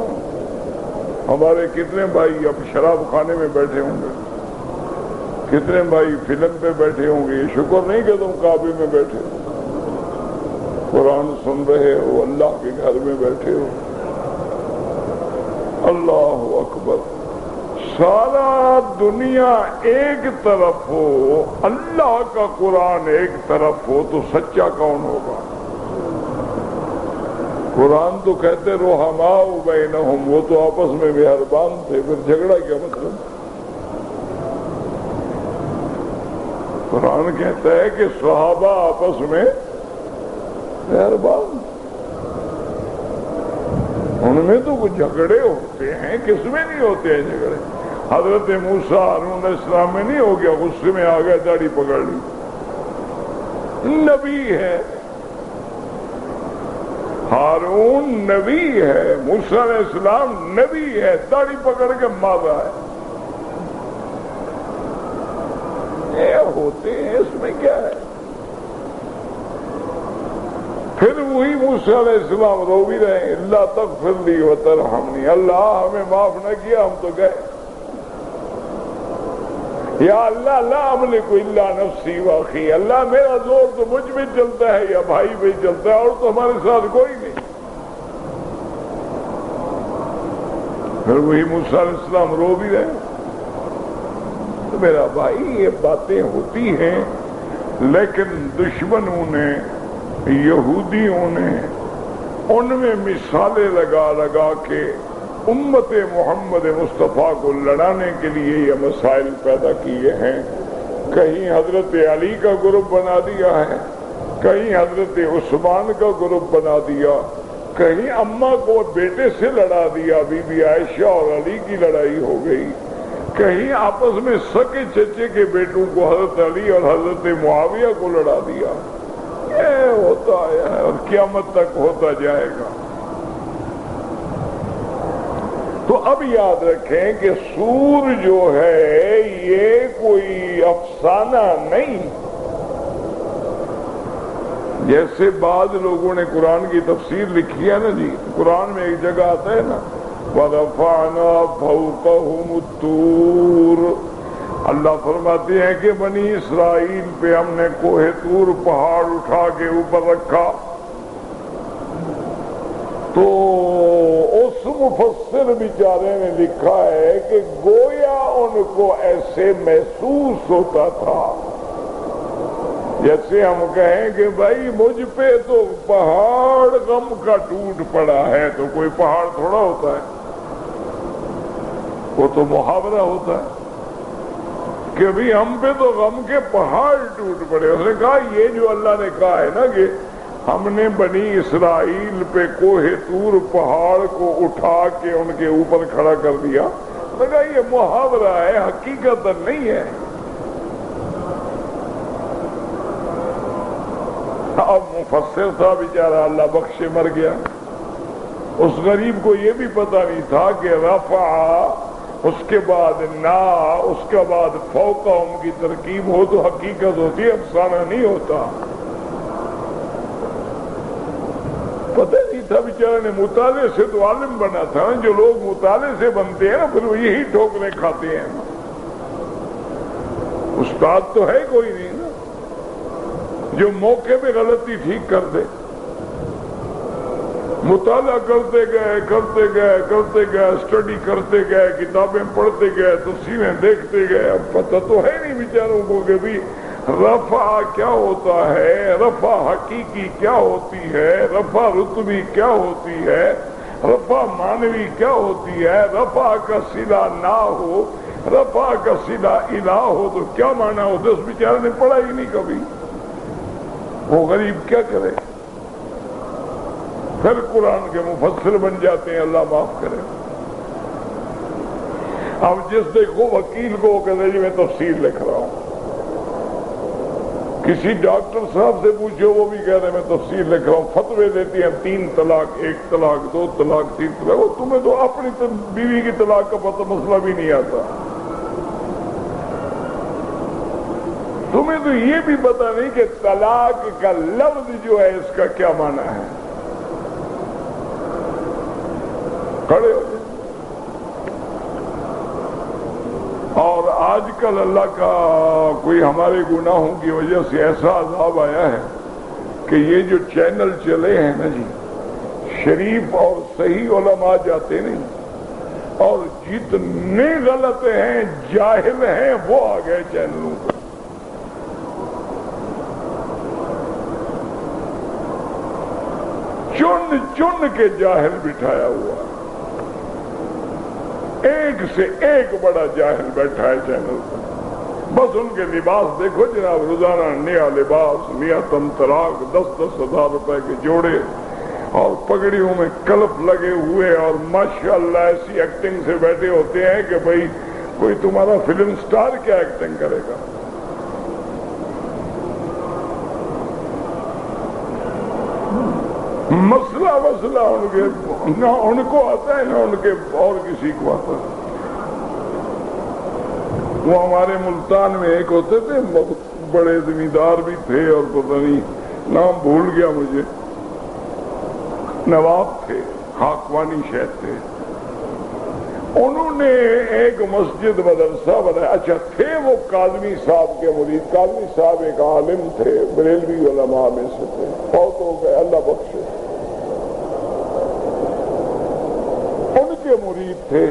ہمارے کتنے بھائی اب شراب خانے میں بیٹھے ہوں گے، کتنے بھائی فلم پہ بیٹھے ہوں گے، یہ شکر نہیں کہ تم کعبے میں بیٹھے ہو، قرآن سن رہے ہو، اللہ کے گھر میں بیٹھے ہو۔ اللہ اکبر، سارا دنیا ایک طرف ہو، اللہ کا قرآن ایک طرف ہو تو سچا کون ہوگا؟ قرآن تو کہتے رحماء بینہم، وہ تو آپس میں مہربان تھے، پھر جھگڑا کیا مطلب؟ قرآن کہتا ہے کہ صحابہ آپس میں مہربان، ان میں تو کچھ جھگڑے ہوتے ہیں، کس میں نہیں ہوتے ہیں جھگڑے؟ حضرت موسیٰ ہارون علیہ السلام میں نہیں ہو گیا، غصے میں آ گیا، داڑھی پکڑ لی، نبی ہے ہارون، نبی ہے، موسیٰ علیہ السلام نبی ہے، داڑھی پکڑ کے مارا ہے، یہ ہوتے ہیں، اس میں کیا ہے؟ پھر وہی موسیٰ علیہ السلام رو بھی رہے، اللہ تغفر لی وترحمنی، اللہ ہمیں معاف نہ کیا ہم تو گئے، یا اللہ لا املک الا نفسی واخی، اللہ میرا زور تو مجھ میں چلتا ہے یا بھائی میں چلتا ہے، اور تو ہمارے ساتھ کوئی نہیں۔ پھر وہی موسیٰ علیہ السلام رو بھی رہے، تو میرا بھائی یہ باتیں ہوتی ہیں، لیکن دشمنوں نے، یہودیوں نے ان میں مثالیں لگا لگا کے امت محمد مصطفیٰ کو لڑانے کے لیے یہ مسائل پیدا کیے ہیں۔ کہیں حضرت علی کا گروپ بنا دیا ہے، کہیں حضرت عثمان کا گروپ بنا دیا، کہیں اماں کو بیٹے سے لڑا دیا، بی بی عائشہ اور علی کی لڑائی ہو گئی، کہیں آپس میں سکے چچے کے بیٹوں کو حضرت علی اور حضرت معاویہ کو لڑا دیا۔ یہ ہوتا ہے اور قیامت تک ہوتا جائے گا۔ تو اب یاد رکھیں کہ سور جو ہے یہ کوئی افسانہ نہیں، جیسے بعض لوگوں نے قرآن کی تفسیر لکھی ہے نا جی، قرآن میں ایک جگہ آتا ہے نا وَرَفَعْنَا فَوْقَهُمُ الطُّورَ، اللہ فرماتے ہیں کہ بنی اسرائیل پہ ہم نے کوہ طور پہاڑ اٹھا کے اوپر رکھا، تو اس مفسر بیچارے نے لکھا ہے کہ گویا ان کو ایسے محسوس ہوتا تھا جیسے ہم کہیں کہ بھائی مجھ پہ تو پہاڑ غم کا ٹوٹ پڑا ہے، تو کوئی پہاڑ تھوڑا ہوتا ہے، وہ تو محاورہ ہوتا ہے کہ بھی ہم پہ تو غم کے پہاڑ ٹوٹ پڑے۔ اس نے کہا یہ جو اللہ نے کہا ہے نا کہ ہم نے بنی اسرائیل پہ کوہ طور پہاڑ کو اٹھا کے ان کے اوپر کھڑا کر دیا، لگا یہ محاورہ ہے، حقیقت نہیں ہے۔ اب مفسر تھا بیچارہ، اللہ بخشے، مر گیا، اس غریب کو یہ بھی پتہ نہیں تھا کہ رفع اس کے بعد نا، اس کے بعد فوقہم کی ترکیب ہو تو حقیقت ہوتی ہے، افسانہ نہیں ہوتا۔ پتہ نہیں تھا بیچارے نے، مطالعے سے تو عالم بنا تھا، جو لوگ مطالعے سے بنتے ہیں نا پھر وہ یہی ٹھوکریں کھاتے ہیں، استاد تو ہے کوئی نہیں نا جو موقع پہ غلطی ٹھیک کر دے۔ مطالعہ کرتے گئے اسٹڈی کرتے گئے، کتابیں پڑھتے گئے، تفسیریں دیکھتے گئے، اب پتہ تو ہے نہیں بیچاروں کو کہ بھی رفع کیا ہوتا ہے، رفع حقیقی کیا ہوتی ہے، رفع رتبی کیا ہوتی ہے، رفع معنوی کیا ہوتی ہے، رفع کا صلہ نہ ہو، رفع کا صلہ الہ ہو تو کیا معنی ہوتا ہے؟ اس بیچارے نے پڑھا ہی نہیں کبھی، وہ غریب کیا کرے؟ پھر قرآن کے مفسر بن جاتے ہیں، اللہ معاف کرے۔ اب جس دیکھو وکیل کو وہ کہتے جی میں تفسیر لکھ رہا ہوں، کسی ڈاکٹر صاحب سے پوچھو وہ بھی کہہ رہے ہیں میں تفسیر لکھ رہا ہوں، فتوے دیتی ہیں 3 طلاق، 1 طلاق، 2 طلاق، 3 طلاق، وہ تمہیں تو اپنی بیوی کی طلاق کا پتہ مسئلہ بھی نہیں آتا، تمہیں تو یہ بھی پتہ نہیں کہ طلاق کا لفظ جو ہے اس کا کیا معنی ہے۔ کھڑے ہو جائیں۔ اور آج کل اللہ کا کوئی ہمارے گناہوں کی وجہ سے ایسا عذاب آیا ہے کہ یہ جو چینل چلے ہیں نا جی، شریف اور صحیح علماء جاتے نہیں، اور جتنے غلط ہیں جاہل ہیں وہ آ گئے چینلوں پہ. چن چن کے جاہل بٹھایا ہوا، ایک سے ایک بڑا جاہل بیٹھا ہے چینل پہ. بس ان کے لباس دیکھو جناب، روزانہ نیا لباس، نیا تمطراق، 10-10 ہزار روپے کے جوڑے، اور پگڑیوں میں کلپ لگے ہوئے، اور ماشاءاللہ ایسی ایکٹنگ سے بیٹھے ہوتے ہیں کہ بھئی کوئی تمہارا فلم سٹار کیا ایکٹنگ کرے گا. مسئلہ نہ ان کو آتا ہے نہ ان کے اور کسی کو آتا ہے. وہ ہمارے ملتان میں ایک ہوتے تھے بڑے زمیندار بھی تھے، اور پتہ نہیں نام بھول گیا مجھے، نواب تھے، خاکوانی شیخ تھے. انہوں نے ایک مسجد مدرسہ بنایا. اچھا تھے وہ کاظمی صاحب کے مرید. کاظمی صاحب ایک عالم تھے، بریلوی علماء میں سے تھے، فوت ہو گئے، اللہ بخشے. ان کے مرید تھے.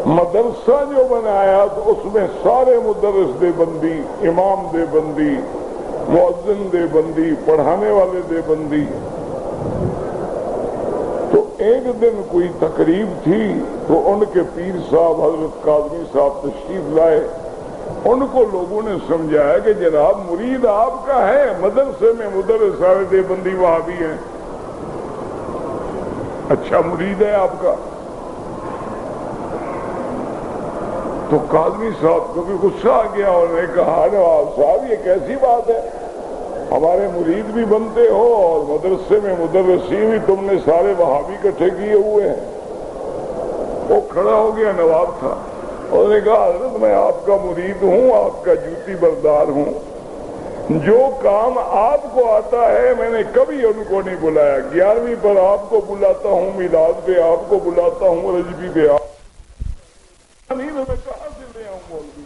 مدرسہ جو بنایا تو اس میں سارے مدرس دے بندی، امام دے بندی، مؤذن دے بندی، پڑھانے والے دے بندی. تو ایک دن کوئی تقریب تھی تو ان کے پیر صاحب حضرت کاظمی صاحب تشریف لائے. ان کو لوگوں نے سمجھایا کہ جناب مرید آپ کا ہے، مدرسے میں مدرس سارے دے بندی وہاں بھی ہیں. اچھا مرید ہے آپ کا. تو کاظمی صاحب کو بھی غصہ آ گیا. انہوں نے کہا نواب صاحب یہ کیسی بات ہے، ہمارے مرید بھی بنتے ہو اور مدرسے میں مدرسین بھی تم نے سارے وہابی اکٹھے کیے ہوئے ہیں. وہ کھڑا ہو گیا، نواب تھا. انہوں نے کہا حضرت میں آپ کا مرید ہوں، آپ کا جوتی بردار ہوں. جو کام آپ کو آتا ہے میں نے کبھی ان کو نہیں بلایا. 11ویں پر آپ کو بلاتا ہوں، میلاد پہ آپ کو بلاتا ہوں، رجبی پہ آپ نہیں. میں کہاں سے لے آؤں مولوی؟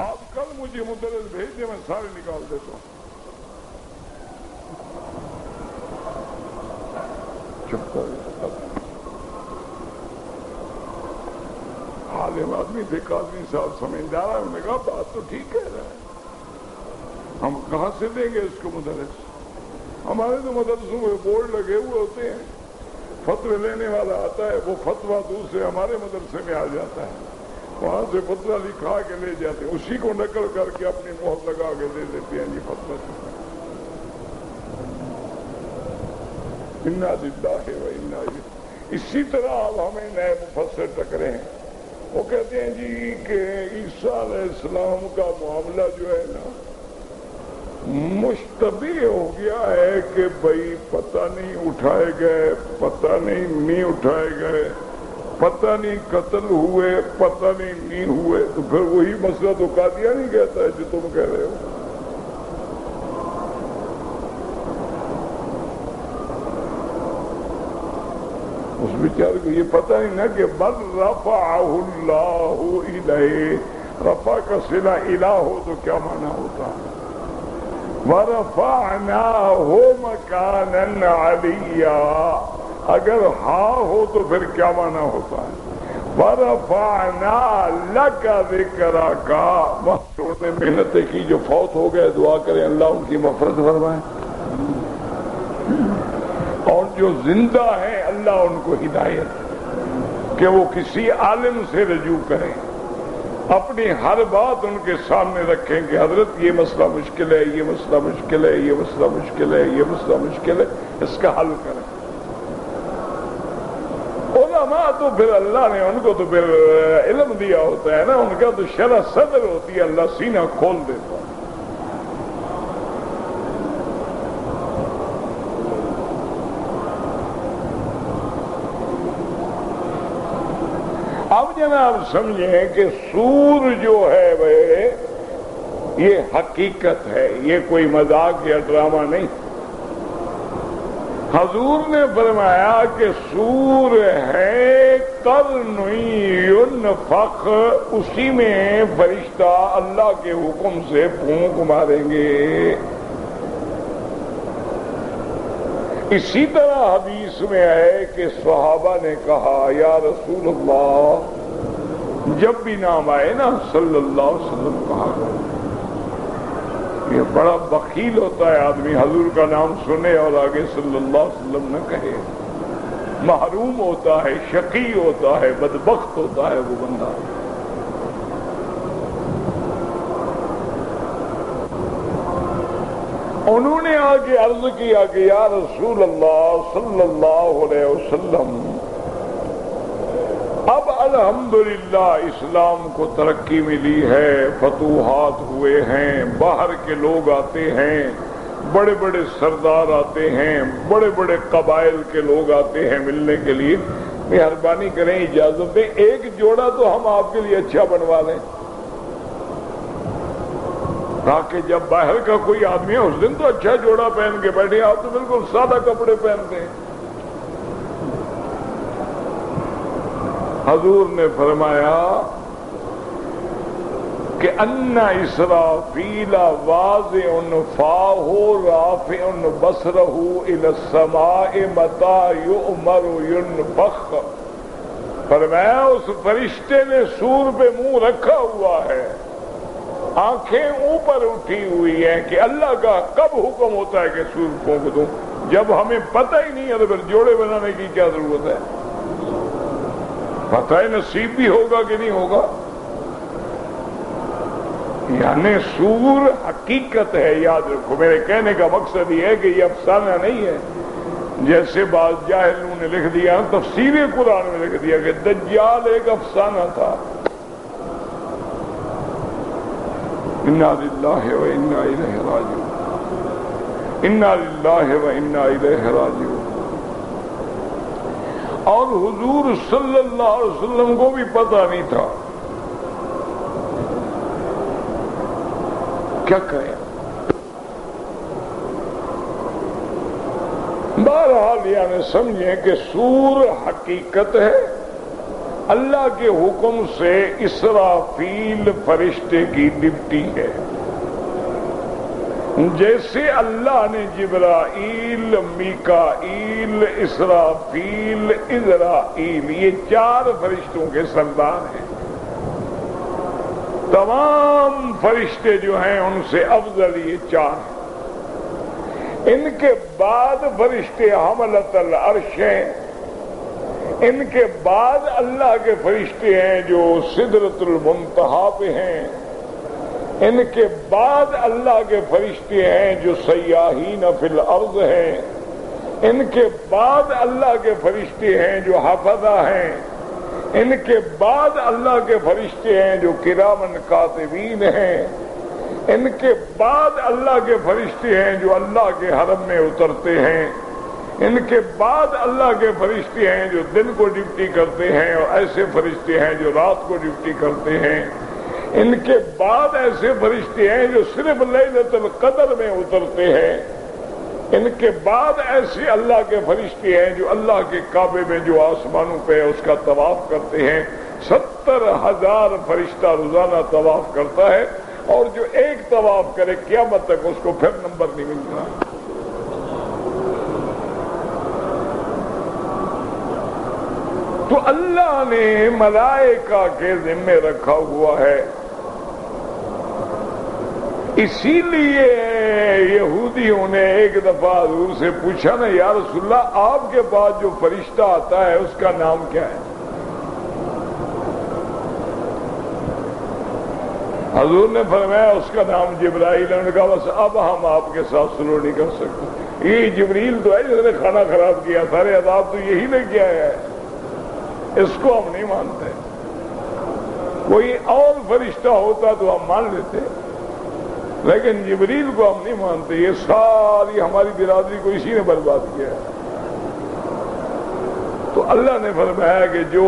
آپ کل مجھے مدرس بھیج دیں، میں سارے نکال دیتا ہوں. چپ کر. عالم آدمی تھے کاظمی صاحب، سمجھدار. انہوں نے کہا بات تو ٹھیک کہہ رہا ہے، ہم کہاں سے دیں گے اس کو مدرس؟ ہمارے تو مدرسوں میں بورڈ لگے ہوئے ہوتے ہیں، فتوے لینے والا آتا ہے، وہ فتویٰ دوسرے ہمارے مدرسے میں آ جاتا ہے، وہاں سے فتویٰ لکھا کے لے جاتے ہیں، اسی کو نقل کر کے اپنی مہر لگا کے دے دیتے ہیں. یہ فتویٰ انا للہ و انا الیہ. اسی طرح اب ہمیں نئے مفسر ٹکرے ہیں. وہ کہتے ہیں جی کہ عیسیٰ علیہ السلام کا معاملہ جو ہے نا مشتبہ ہو گیا ہے کہ بھئی پتہ نہیں اٹھائے گئے، پتہ نہیں اٹھائے گئے، پتہ نہیں قتل ہوئے، پتہ نہیں ہوئے. تو پھر وہی مسئلہ تو قادیانی کہتا ہے جو تم کہہ رہے ہو. اس بیچارے کو یہ پتہ نہیں نا کہ بل رفعہ اللہ الیہ. رفع کا صلہ الہ ہو تو کیا معنی ہوتا ہے؟ وَرَفَعْنَاهُ مَكَانًا عَلِيًّا. اگر ہاں ہو تو پھر کیا معنی ہوتا ہے؟ وَرَفَعْنَا لَكَ ذِكْرَكَ. انہوں نے محنتیں کی جو فوت ہو گئے، دعا کریں اللہ ان کی مغفرت فرمائے، اور جو زندہ ہیں اللہ ان کو ہدایت کہ وہ کسی عالم سے رجوع کریں، اپنی ہر بات ان کے سامنے رکھیں کہ حضرت یہ مسئلہ مشکل ہے، یہ مسئلہ مشکل ہے، یہ مسئلہ مشکل ہے، یہ مسئلہ مشکل ہے، اس کا حل کریں. علماء تو پھر اللہ نے ان کو تو پھر علم دیا ہوتا ہے نا، ان کا تو شرح صدر ہوتی ہے، اللہ سینہ کھول دیتا ہے. اب جناب سمجھیں کہ سور جو ہے وہ یہ حقیقت ہے، یہ کوئی مذاق یا ڈرامہ نہیں. حضور نے فرمایا کہ سور ہے قرن ينفخ، اسی میں فرشتہ اللہ کے حکم سے پھونک ماریں گے. اسی طرح حدیث میں ہے کہ صحابہ نے کہا یا رسول اللہ، جب بھی نام آئے نا صلی اللہ علیہ وسلم کہا، یہ بڑا بخیل ہوتا ہے آدمی حضور کا نام سنے اور آگے صلی اللہ علیہ وسلم نہ کہے، محروم ہوتا ہے، شقی ہوتا ہے، بدبخت ہوتا ہے وہ بندہ۔ انہوں نے آگے عرض کیا کہ یا رسول اللہ صلی اللہ علیہ وسلم، اب الحمدللہ اسلام کو ترقی ملی ہے، فتوحات ہوئے ہیں، باہر کے لوگ آتے ہیں، بڑے بڑے سردار آتے ہیں، بڑے بڑے قبائل کے لوگ آتے ہیں ملنے کے لیے، مہربانی کریں اجازت دیں ایک جوڑا تو ہم آپ کے لیے اچھا بنوا لیں، تاکہ جب باہر کا کوئی آدمی ہے اس دن تو اچھا جوڑا پہن کے بیٹھے، آپ تو بالکل سادہ کپڑے پہنتے ہیں۔ حضور نے فرمایا کہ ان اسرافیل واضع فاہ رافع بصرہ الی السماء متی یؤمر ینفخ، فرمایا اس فرشتے نے سور پہ منہ رکھا ہوا ہے، آنکھیں اوپر اٹھی ہوئی ہیں کہ اللہ کا کب حکم ہوتا ہے کہ سور پھونک دوں، جب ہمیں پتہ ہی نہیں ہے تو پھر جوڑے بنانے کی کیا ضرورت ہے؟ پتہ ہے نصیب بھی ہوگا کہ نہیں ہوگا؟ یعنی سور حقیقت ہے، یاد رکھو، میرے کہنے کا مقصد یہ ہے کہ یہ افسانہ نہیں ہے، جیسے بعض جاہلوں نے لکھ دیا، تفسیر قرآن میں لکھ دیا کہ دجال ایک افسانہ تھا۔ انا للہ و انا الیہ راجعون، انا للہ و انا الیہ راجعون۔ اور حضور صلی اللہ علیہ وسلم کو بھی پتہ نہیں تھا، کیا کریں؟ بہرحال یعنی سمجھیں کہ سور حقیقت ہے، اللہ کے حکم سے اسرافیل فرشتے کی ڈپٹی ہے، جیسے اللہ نے جبرائیل، میکائیل، اسرافیل، عزرائیل یہ 4 فرشتوں کے سردار ہیں، تمام فرشتے جو ہیں ان سے افضل یہ 4 ہیں، ان کے بعد فرشتے حملۃ العرش ہیں، ان کے بعد اللہ کے فرشتے ہیں جو سدرۃ المنتہا پہ ہیں، ان کے بعد اللہ کے فرشتے ہیں جو سیاحین فی الارض ہیں، ان کے بعد اللہ کے فرشتے ہیں جو حفظہ ہیں، ان کے بعد اللہ کے فرشتے ہیں جو کرامن کاتبین ہیں، ان کے بعد اللہ کے فرشتے ہیں جو اللہ کے حرم میں اترتے ہیں، ان کے بعد اللہ کے فرشتے ہیں جو دن کو ڈیوٹی کرتے ہیں، اور ایسے فرشتے ہیں جو رات کو ڈیوٹی کرتے ہیں، ان کے بعد ایسے فرشتے ہیں جو صرف لیلۃ القدر میں اترتے ہیں، ان کے بعد ایسے اللہ کے فرشتے ہیں جو اللہ کے کعبے میں جو آسمانوں پہ اس کا طواف کرتے ہیں، 70,000 فرشتہ روزانہ طواف کرتا ہے، اور جو ایک طواف کرے قیامت تک اس کو پھر نمبر نہیں ملتا۔ تو اللہ نے ملائکہ کے ذمے رکھا ہوا ہے، اسی لیے یہودیوں نے ایک دفعہ حضور سے پوچھا نا یا رسول اللہ آپ کے پاس جو فرشتہ آتا ہے اس کا نام کیا ہے؟ حضور نے فرمایا اس کا نام جبرائیل ہے۔ انہوں نے کہا بس اب ہم آپ کے ساتھ سلو نہیں کر سکتے، یہ جبریل تو ہے جس نے کھانا خراب کیا، سارے عذاب تو یہی لے کے آیا ہے، اس کو ہم نہیں مانتے، کوئی اور فرشتہ ہوتا تو ہم مان لیتے، لیکن جبریل کو ہم نہیں مانتے، یہ ساری ہماری برادری کو اسی نے برباد کیا ہے۔ تو اللہ نے فرمایا کہ جو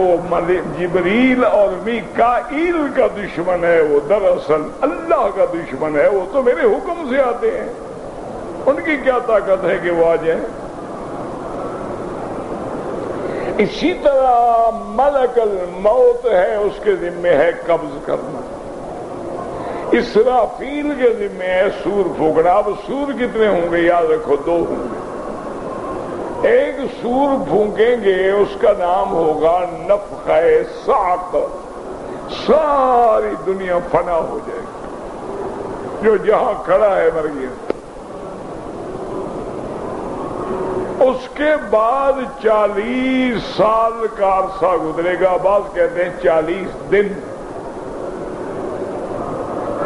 جبریل اور میکائیل کا دشمن ہے وہ دراصل اللہ کا دشمن ہے، وہ تو میرے حکم سے آتے ہیں، ان کی کیا طاقت ہے کہ وہ آ جائیں؟ اسی طرح ملک الموت ہے، اس کے ذمہ ہے قبض کرنا، اسرافیل کے ذمہ ہے سور پھونکنا۔ اب سور کتنے ہوں گے؟ یاد رکھو 2 ہوں گے، ایک سور پھونکیں گے اس کا نام ہوگا نفخہ صعق، ساری دنیا فنا ہو جائے گی، جو جہاں کھڑا ہے مر گیا۔ اس کے بعد 40 سال کا عرصہ گزرے گا، بعض کہتے ہیں 40 دن،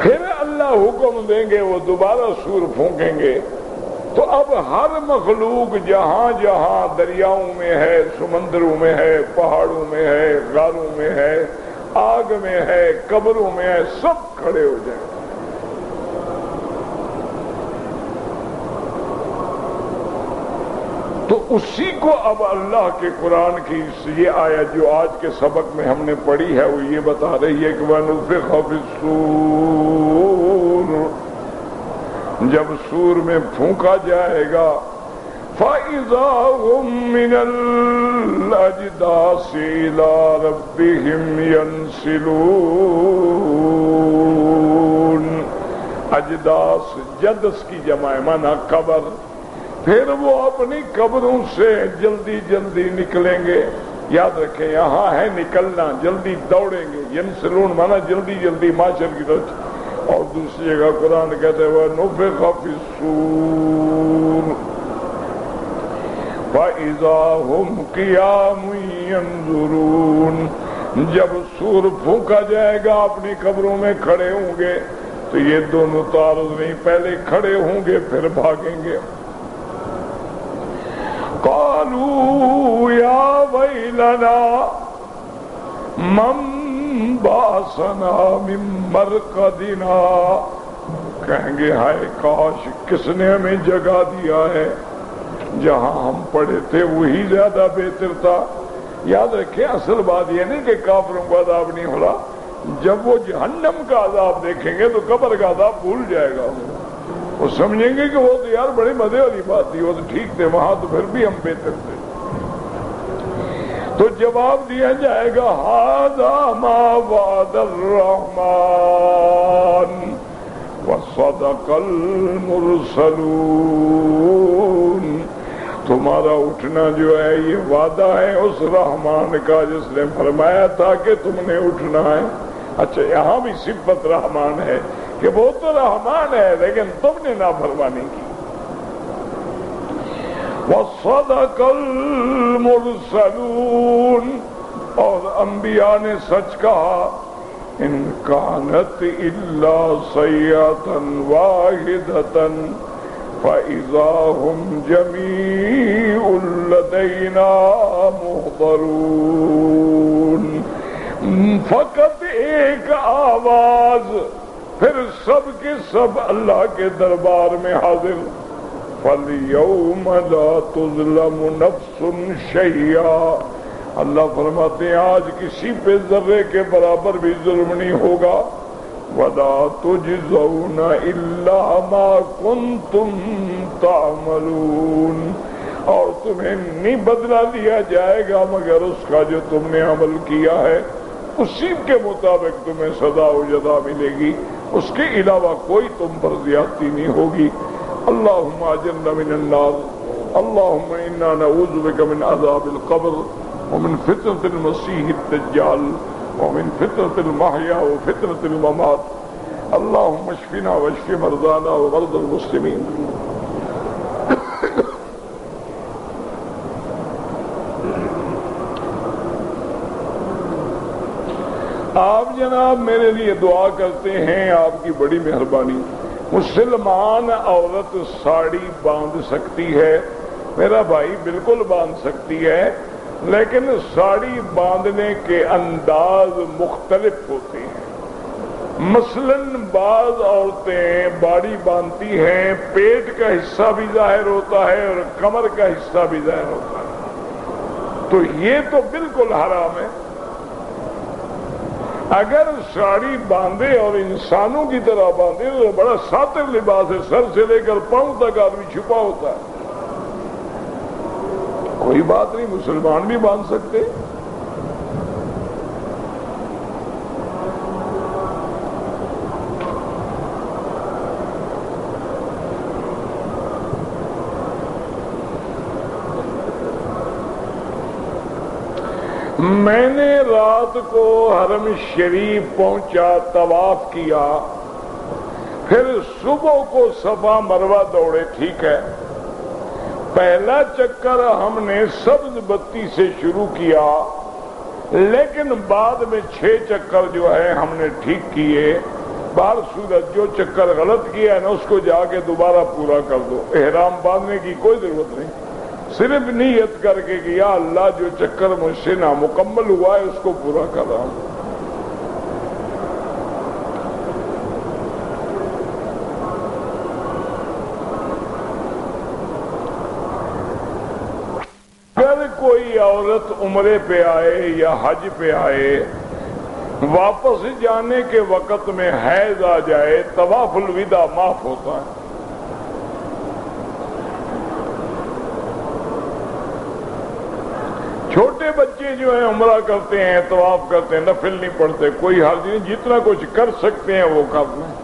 پھر اللہ حکم دیں گے وہ دوبارہ سور پھونکیں گے، تو اب ہر مخلوق جہاں جہاں دریاؤں میں ہے، سمندروں میں ہے، پہاڑوں میں ہے، غاروں میں ہے، آگ میں ہے، قبروں میں ہے، سب کھڑے ہو جائیں گے۔ تو اسی کو اب اللہ کے قرآن کی یہ آیت جو آج کے سبق میں ہم نے پڑھی ہے وہ یہ بتا رہی ہے کہ وَنُفِخَ فِي الصُّورِ، جب سور میں پھونکا جائے گا، فَإِذَا هُم مِّنَ الْأَجْدَاثِ إِلَىٰ رَبِّهِمْ يَنْسِلُونَ۔ اجداث جدس کی جمع معنی قبر، پھر وہ اپنی قبروں سے جلدی جلدی نکلیں گے۔ یاد رکھیں یہاں ہے نکلنا، جلدی دوڑیں گے، ینسلون مانا جلدی جلدی معاشر کی طرف۔ اور دوسری جگہ قرآن کہتے ہیں وَنُفِخَ فِي الصُّورِ فَإِذَا هُمْ قِيَامٌ يَنظُرُونَ، جب سور پھونکا جائے گا اپنی قبروں میں کھڑے ہوں گے، تو یہ دونوں تعارض نہیں، پہلے کھڑے ہوں گے پھر بھاگیں گے۔ قالوا یا ویلنا من بعثنا من مرقدنا، کہیں گے ہائے کاش کس نے ہمیں جگا دیا ہے، جہاں ہم پڑے تھے وہی زیادہ بہتر تھا۔ یاد رکھیں اصل بات یہ نہیں کہ کافروں کو عذاب نہیں ہو رہا، جب وہ جہنم کا عذاب دیکھیں گے تو قبر کا عذاب بھول جائے گا، وہ سمجھیں گے کہ وہ تو یار بڑی مزے والی بات تھی، وہ تو ٹھیک تھے، وہاں تو پھر بھی ہم بہتر تھے۔ تو جواب دیا جائے گا ھذا ما وعد الرحمن وصدق المرسلون، تمہارا اٹھنا جو ہے یہ وعدہ ہے اس رحمان کا جس نے فرمایا تھا کہ تم نے اٹھنا ہے۔ اچھا یہاں بھی صفت رحمان ہے کہ وہ تو رحمان ہے لیکن تم نے نافرمانی کی۔ وَصَدَقَ الْمُرْسَلُونَ، اور انبیاء نے سچ کہا، إِن كَانَتْ إِلَّا صَيْحَةً وَاحِدَةً فَإِذَا هُمْ جَمِيعٌ لَدَيْنَا مُحْضَرُونَ، فقط ایک آواز، پھر سب کے سب اللہ کے دربار میں حاضر۔ فَالْيَوْمَ لَا تُظْلَمُ نَفْسٌ شَيْئًا، اللہ فرماتے ہیں آج کسی پہ ذرے کے برابر بھی ظلم نہیں ہوگا۔ وَلَا تُجْزَوْنَ إِلَّا مَا كُنْتُمْ تَعْمَلُونَ، اور تمہیں نہیں بدلہ دیا جائے گا مگر اس کا جو تم نے عمل کیا ہے، اسی کے مطابق تمہیں سزا و جزا ملے گی، اس کے علاوہ کوئی تم پر زیادتی نہیں ہوگی۔ اللہم اجرنا من النار، اللہم انا نعوذ بک من عذاب القبر ومن فتنة المسیح الدجال ومن فتنة المحیا وفتنة الممات، اللہم اشفنا واشف مرضانا ومرضى المسلمین۔ آپ جناب میرے لیے دعا کرتے ہیں، آپ کی بڑی مہربانی۔ مسلمان عورت ساڑی باندھ سکتی ہے، میرا بھائی بالکل باندھ سکتی ہے، لیکن ساڑی باندھنے کے انداز مختلف ہوتے ہیں۔ مثلاً بعض عورتیں باڑی باندھتی ہیں، پیٹ کا حصہ بھی ظاہر ہوتا ہے اور کمر کا حصہ بھی ظاہر ہوتا ہے، تو یہ تو بالکل حرام ہے۔ اگر ساڑی باندھے اور انسانوں کی طرح باندھے تو بڑا ساتر لباس ہے، سر سے لے کر پاؤں تک آدمی چھپا ہوتا ہے، کوئی بات نہیں، مسلمان بھی باندھ سکتے۔ میں نے رات کو حرم شریف پہنچا، طواف کیا، پھر صبح کو صفا مروہ دوڑے، ٹھیک ہے۔ پہلا چکر ہم نے سبز بتی سے شروع کیا، لیکن بعد میں 6 چکر جو ہے ہم نے ٹھیک کیے۔ بار صورت جو چکر غلط کیا ہے نا اس کو جا کے دوبارہ پورا کر دو، احرام باندھنے کی کوئی ضرورت نہیں، صرف نیت کر کے کہ یا اللہ جو چکر مجھ سے نامکمل ہوا ہے اس کو پورا کر رہا ہوں۔ اگر کوئی عورت عمرے پہ آئے یا حج پہ آئے، واپس جانے کے وقت میں حیض آ جائے، طواف الوداع معاف ہوتا ہے۔ چھوٹے بچے جو ہیں عمرہ کرتے ہیں، طواف کرتے ہیں، نفل نہیں پڑھتے، کوئی حرج نہیں، جتنا کچھ کر سکتے ہیں وہ کر لیں۔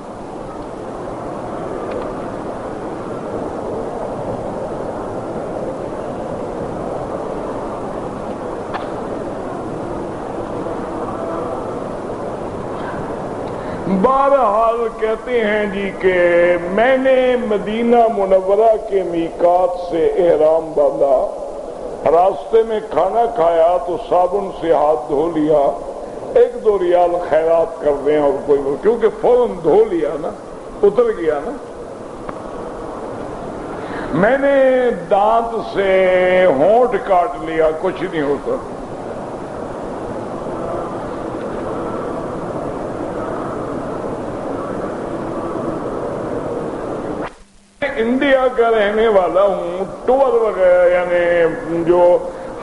بہرحال کہتے ہیں جی کہ میں نے مدینہ منورہ کے میقات سے احرام باندھا، راستے میں کھانا کھایا تو صابن سے ہاتھ دھو لیا، 1-2 ریال خیرات کر دیں اور کوئی، کیونکہ فوراً دھو لیا نا، اتر گیا نا۔ میں نے دانت سے ہونٹ کاٹ لیا، کچھ نہیں ہوتا۔ انڈیا کا رہنے والا ہوں، ٹور وغیرہ یعنی جو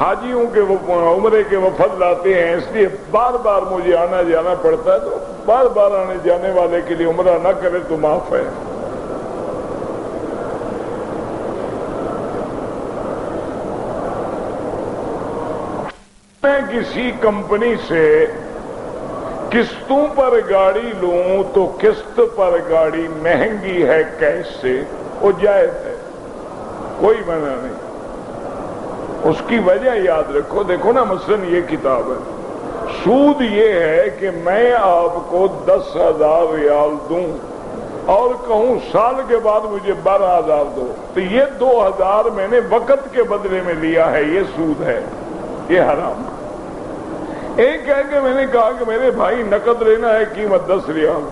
حاجیوں کے عمرے کے وفد لاتے ہیں، اس لیے بار بار مجھے آنا جانا پڑتا ہے، تو بار بار آنے جانے والے کے لیے عمرہ نہ کرے تو معاف ہے۔ میں کسی کمپنی سے قسطوں پر گاڑی لوں تو قسط پر گاڑی مہنگی ہے کیش سے، وہ جائز ہے، کوئی منع نہیں۔ اس کی وجہ یاد رکھو، دیکھو نا مثلاً یہ کتاب ہے، سود یہ ہے کہ میں آپ کو 10,000 ریال دوں اور کہوں سال کے بعد مجھے 12,000 دو، تو یہ 2,000 میں نے وقت کے بدلے میں لیا ہے، یہ سود ہے، یہ حرام۔ ایک ہے کہ میں نے کہا کہ میرے بھائی نقد لینا ہے، قیمت 10 ریال،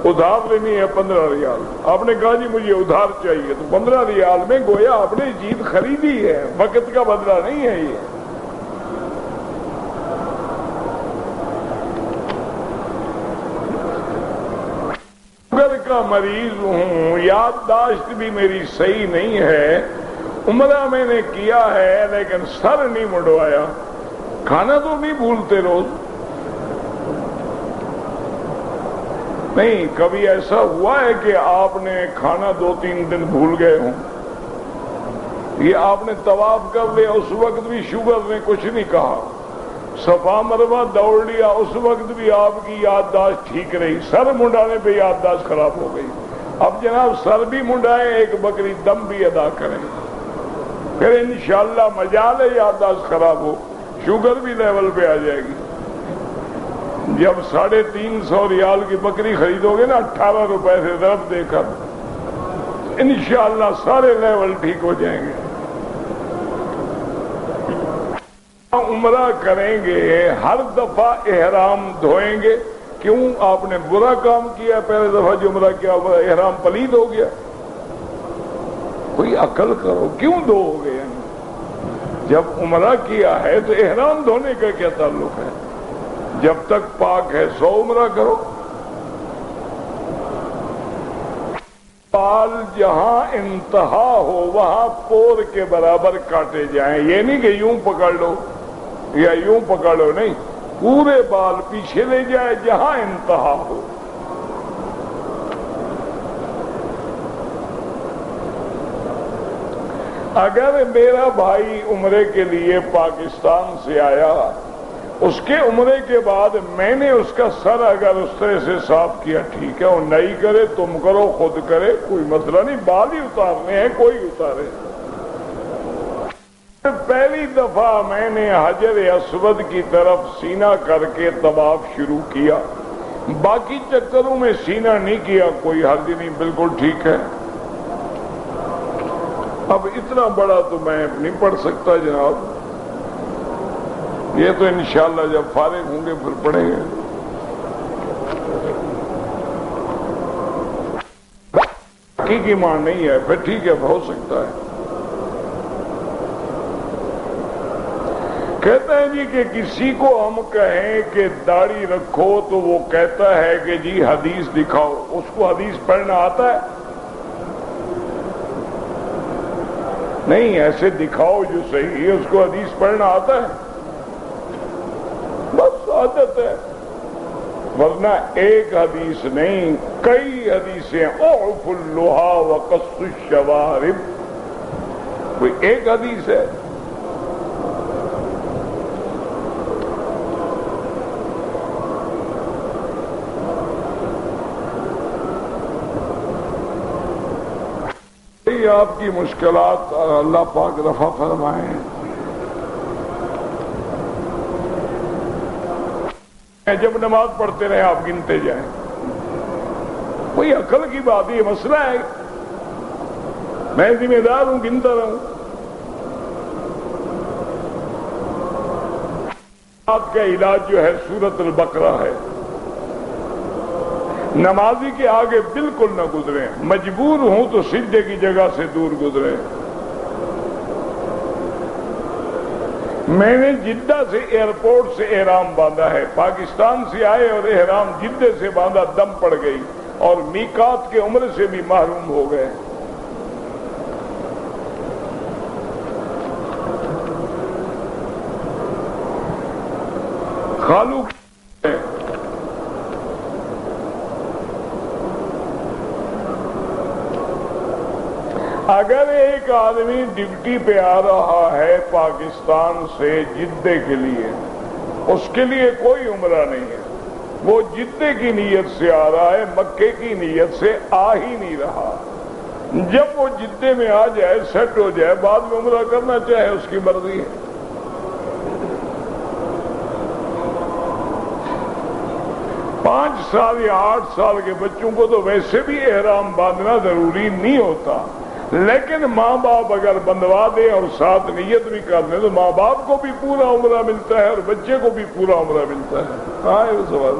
ادھار لینی ہے 15 ریال، آپ نے کہا جی مجھے ادھار چاہیے، تو 15 ریال میں گویا آپ نے چیز خریدی ہے، وقت کا بدلہ نہیں ہے یہ۔ شوگر کا مریض ہوں، یادداشت بھی میری صحیح نہیں ہے، عمرہ میں نے کیا ہے لیکن سر نہیں منڈوایا، کھانا تو نہیں بھولتے روز؟ نہیں، کبھی ایسا ہوا ہے کہ آپ نے کھانا 2-3 دن بھول گئے ہوں؟ یہ آپ نے طواف کر لیا، اس وقت بھی شوگر نے کچھ نہیں کہا، صفا مروہ دوڑ لیا، اس وقت بھی آپ کی یادداشت ٹھیک رہی، سر منڈانے پہ یادداشت خراب ہو گئی۔ اب جناب سر بھی منڈائیں، ایک بکری دم بھی ادا کریں، پھر انشاءاللہ مجال ہے یادداشت خراب ہو، شوگر بھی لیول پہ آ جائے گی۔ جب 350 ریال کی بکری خریدو گے نا 18 روپے سے ضرب دے کر، انشاءاللہ سارے لیول ٹھیک ہو جائیں گے۔ عمرہ کریں گے، ہر دفعہ احرام دھوئیں گے، کیوں؟ آپ نے برا کام کیا پہلے دفعہ جو عمرہ کیا، احرام پلید ہو گیا، کوئی عقل کرو، کیوں دو ہو گئے؟ جب عمرہ کیا ہے تو احرام دھونے کا کیا تعلق ہے؟ جب تک پاک ہے 100 عمرہ کرو۔ بال جہاں انتہا ہو وہاں پور کے برابر کاٹے جائیں، یہ نہیں کہ یوں پکڑ لو یا یوں پکڑ لو، نہیں، پورے بال پیچھے لے جائے جہاں انتہا ہو۔ اگر میرا بھائی عمرے کے لیے پاکستان سے آیا، اس کے عمرے کے بعد میں نے اس کا سر اگر اس طرح سے صاف کیا، ٹھیک ہے، وہ نہیں کرے تم کرو، خود کرے، کوئی مسئلہ نہیں، بال ہی اتارنے ہیں، کوئی اتارے۔ پہلی دفعہ میں نے حجر اسود کی طرف سینہ کر کے طواف شروع کیا، باقی چکروں میں سینہ نہیں کیا، کوئی حرج نہیں، بالکل ٹھیک ہے۔ اب اتنا بڑا تو میں نہیں پڑھ سکتا جناب، یہ تو انشاءاللہ جب فارغ ہوں گے پھر پڑھیں گے۔ حقیقی معنی نہیں ہے، پھر ٹھیک ہے، ہو سکتا ہے۔ کہتا ہے جی کہ کسی کو ہم کہیں کہ داڑھی رکھو تو وہ کہتا ہے کہ جی حدیث دکھاؤ، اس کو حدیث پڑھنا آتا ہے؟ نہیں، ایسے دکھاؤ جو صحیح ہے، اس کو حدیث پڑھنا آتا ہے؟ بس عادت ہے، ورنہ ایک حدیث نہیں کئی حدیثیں، اعف اللحا وقص الشوارب، کوئی ایک حدیث ہے؟ آپ کی مشکلات اللہ پاک رفع فرمائیں۔ جب نماز پڑھتے رہے آپ گنتے جائیں، کوئی عقل کی بات، یہ مسئلہ ہے، میں ذمہ دار ہوں، گنتا رہوں۔ بات کا علاج جو ہے سورۃ البقرہ ہے، نمازی کے آگے بالکل نہ گزریں، مجبور ہوں تو سجدے کی جگہ سے دور گزریں۔ میں نے جدہ سے ایئرپورٹ سے احرام باندھا ہے، پاکستان سے آئے اور احرام جدہ سے باندھا، دم پڑ گئی اور میقات کے عمرے سے بھی محروم ہو گئے۔ خالو اگر ایک آدمی ڈیوٹی پہ آ رہا ہے پاکستان سے جدے کے لیے، اس کے لیے کوئی عمرہ نہیں ہے، وہ جدے کی نیت سے آ رہا ہے، مکے کی نیت سے آ ہی نہیں رہا۔ جب وہ جدے میں آ جائے، سیٹ ہو جائے، بعد میں عمرہ کرنا چاہے اس کی مرضی ہے۔ 5 سال یا 8 سال کے بچوں کو تو ویسے بھی احرام باندھنا ضروری نہیں ہوتا، لیکن ماں باپ اگر بندوا دیں اور ساتھ نیت بھی کر دیں تو ماں باپ کو بھی پورا عمرہ ملتا ہے اور بچے کو بھی پورا عمرہ ملتا ہے۔ کہاں ہے وہ سوال؟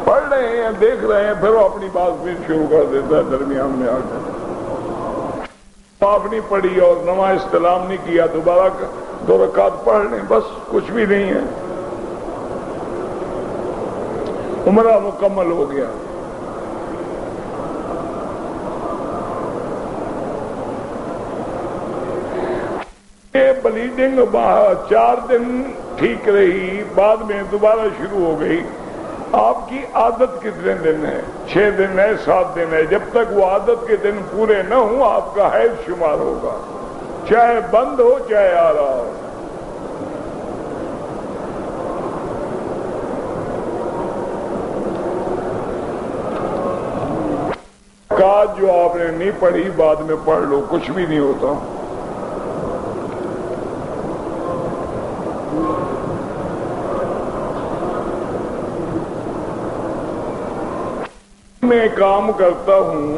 پڑھ رہے ہیں، دیکھ رہے ہیں، پھر وہ اپنی بات پھر شروع کر دیتا ہے درمیان میں آ کر۔ آپ نہیں پڑھی اور نماز استلام نہیں کیا، دوبارہ 2 رکعت پڑھ لیں، بس کچھ بھی نہیں ہے، عمرہ مکمل ہو گیا۔ بلیڈنگ 4 دن ٹھیک رہی، بعد میں دوبارہ شروع ہو گئی۔ آپ کی عادت کتنے دن ہے؟ 6 دن ہے، 7 دن ہے؟ جب تک وہ عادت کے دن پورے نہ ہوں آپ کا حیض شمار ہوگا، چاہے بند ہو چاہے آ رہا ہو۔ کاج جو آپ نے نہیں پڑھی بعد میں پڑھ لو، کچھ بھی نہیں ہوتا۔ میں کام کرتا ہوں،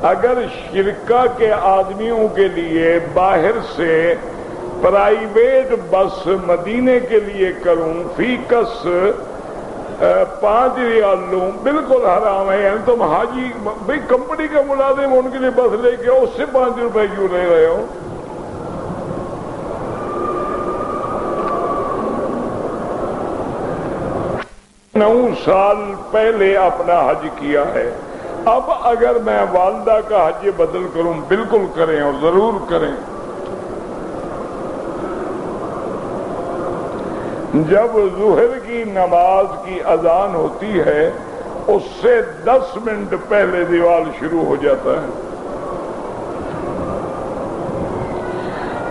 اگر شرکا کے آدمیوں کے لیے باہر سے پرائیویٹ بس مدینے کے لیے کروں، فی کس 5 ریال لوں، بالکل حرام ہے۔ یعنی تم حاجی بھائی کمپنی کا ملازم ان کے لیے بس لے کے اس سے 5 روپے کیوں لے رہے ہو؟ نو سال پہلے اپنا حج کیا ہے، اب اگر میں والدہ کا حج بدل کروں، بالکل کریں اور ضرور کریں۔ جب ظہر کی نماز کی اذان ہوتی ہے اس سے 10 منٹ پہلے دیوال شروع ہو جاتا ہے۔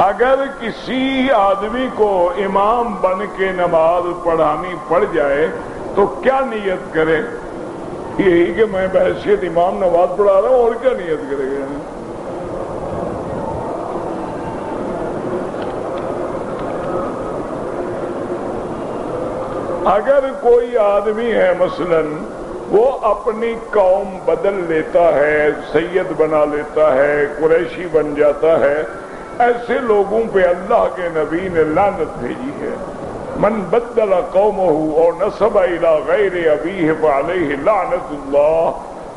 اگر کسی آدمی کو امام بن کے نماز پڑھانی پڑ جائے تو کیا نیت کرے؟ یہی کہ میں بحیثیت امام نماز پڑھا رہا ہوں، اور کیا نیت کرے گا؟ اگر کوئی آدمی ہے مثلاً وہ اپنی قوم بدل لیتا ہے، سید بنا لیتا ہے، قریشی بن جاتا ہے، ایسے لوگوں پہ اللہ کے نبی نے لعنت بھیجی ہے۔ من بدل قومہ اور نسب الی غیر ابیہ فعلیہ لعنت اللہ۔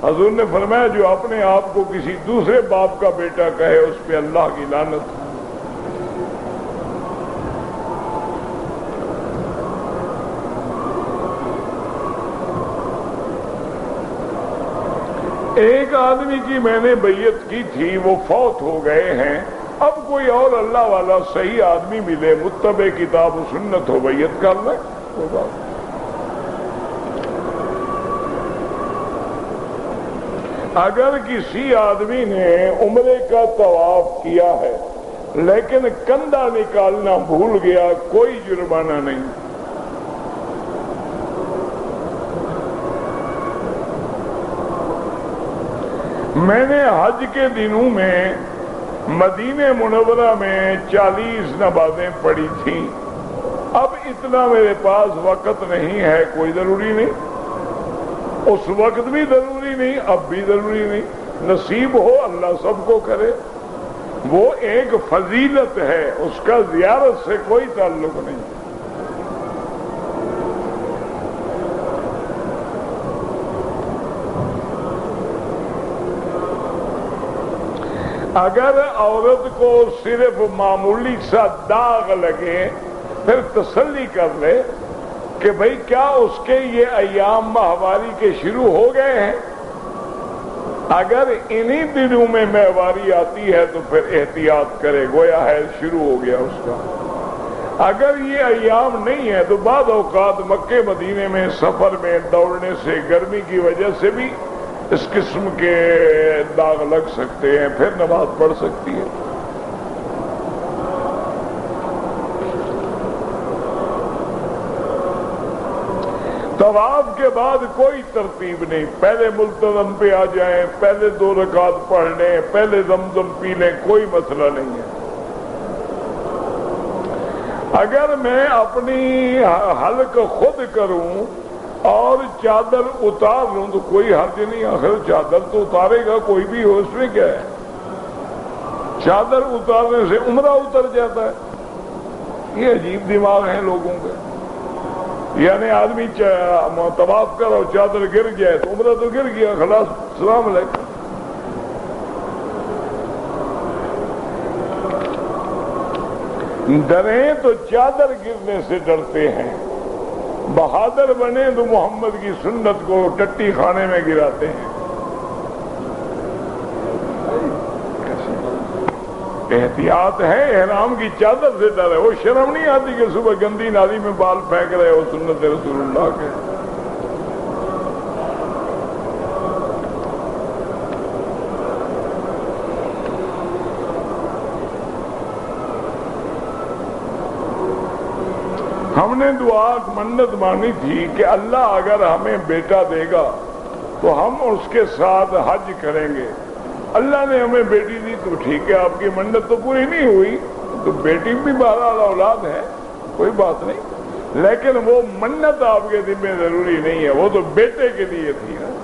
حضور نے فرمایا جو اپنے آپ کو کسی دوسرے باپ کا بیٹا کہے اس پہ اللہ کی لعنت۔ ایک آدمی کی میں نے بیعت کی تھی، وہ فوت ہو گئے ہیں، اب کوئی اور اللہ والا صحیح آدمی ملے، متبع کتاب و سنت ہو، بیعت کر لیں۔ اگر کسی آدمی نے عمرے کا طواف کیا ہے لیکن کندھا نکالنا بھول گیا، کوئی جرمانہ نہیں۔ میں نے حج کے دنوں میں مدینہ منورہ میں 40 نمازیں پڑھی تھیں۔ اب اتنا میرے پاس وقت نہیں ہے، کوئی ضروری نہیں، اس وقت بھی ضروری نہیں، اب بھی ضروری نہیں، نصیب ہو اللہ سب کو کرے۔ وہ ایک فضیلت ہے، اس کا زیارت سے کوئی تعلق نہیں۔ اگر عورت کو صرف معمولی سا داغ لگے پھر تسلی کر لے کہ بھئی کیا اس کے یہ ایام ماہواری کے شروع ہو گئے ہیں، اگر انہی دنوں میں ماہواری آتی ہے تو پھر احتیاط کرے، گویا ہے شروع ہو گیا اس کا۔ اگر یہ ایام نہیں ہے تو بعض اوقات مکے مدینے میں سفر میں دوڑنے سے گرمی کی وجہ سے بھی اس قسم کے داغ لگ سکتے ہیں، پھر نماز پڑھ سکتی ہے۔ طواف کے بعد کوئی ترتیب نہیں، پہلے ملتزم پہ آ جائیں، پہلے 2 رکعت پڑھ لیں، پہلے زمزم پی لیں، کوئی مسئلہ نہیں ہے۔ اگر میں اپنی حلق خود کروں اور چادر اتار لوں تو کوئی حرج نہیں، آخر چادر تو اتارے گا کوئی بھی ہو، اس میں کیا ہے؟ چادر اتارنے سے عمرہ اتر جاتا ہے۔ یہ عجیب دماغ ہیں لوگوں کے، یعنی آدمی طواف کرو چادر گر جائے تو عمرہ تو گر گیا، خلاص السلام علیکم۔ ڈریں تو چادر گرنے سے ڈرتے ہیں، بہادر بنے تو محمد کی سنت کو ٹٹی خانے میں گراتے ہیں۔ احتیاط ہے، احرام کی چادر سے ڈر ہے، وہ شرم نہیں آتی کہ صبح گندی نالی میں بال پھینک رہے ہو سنت رسول اللہ کے۔ ہم نے دعا منت مانی تھی کہ اللہ اگر ہمیں بیٹا دے گا تو ہم اس کے ساتھ حج کریں گے۔ اللہ نے ہمیں بیٹی دی تو ٹھیک ہے، آپ کی منت تو پوری نہیں ہوئی تو بیٹی بھی بہرحال اولاد ہے، کوئی بات نہیں، لیکن وہ منت آپ کے ذمہ ضروری نہیں ہے، وہ تو بیٹے کے لیے تھی نا۔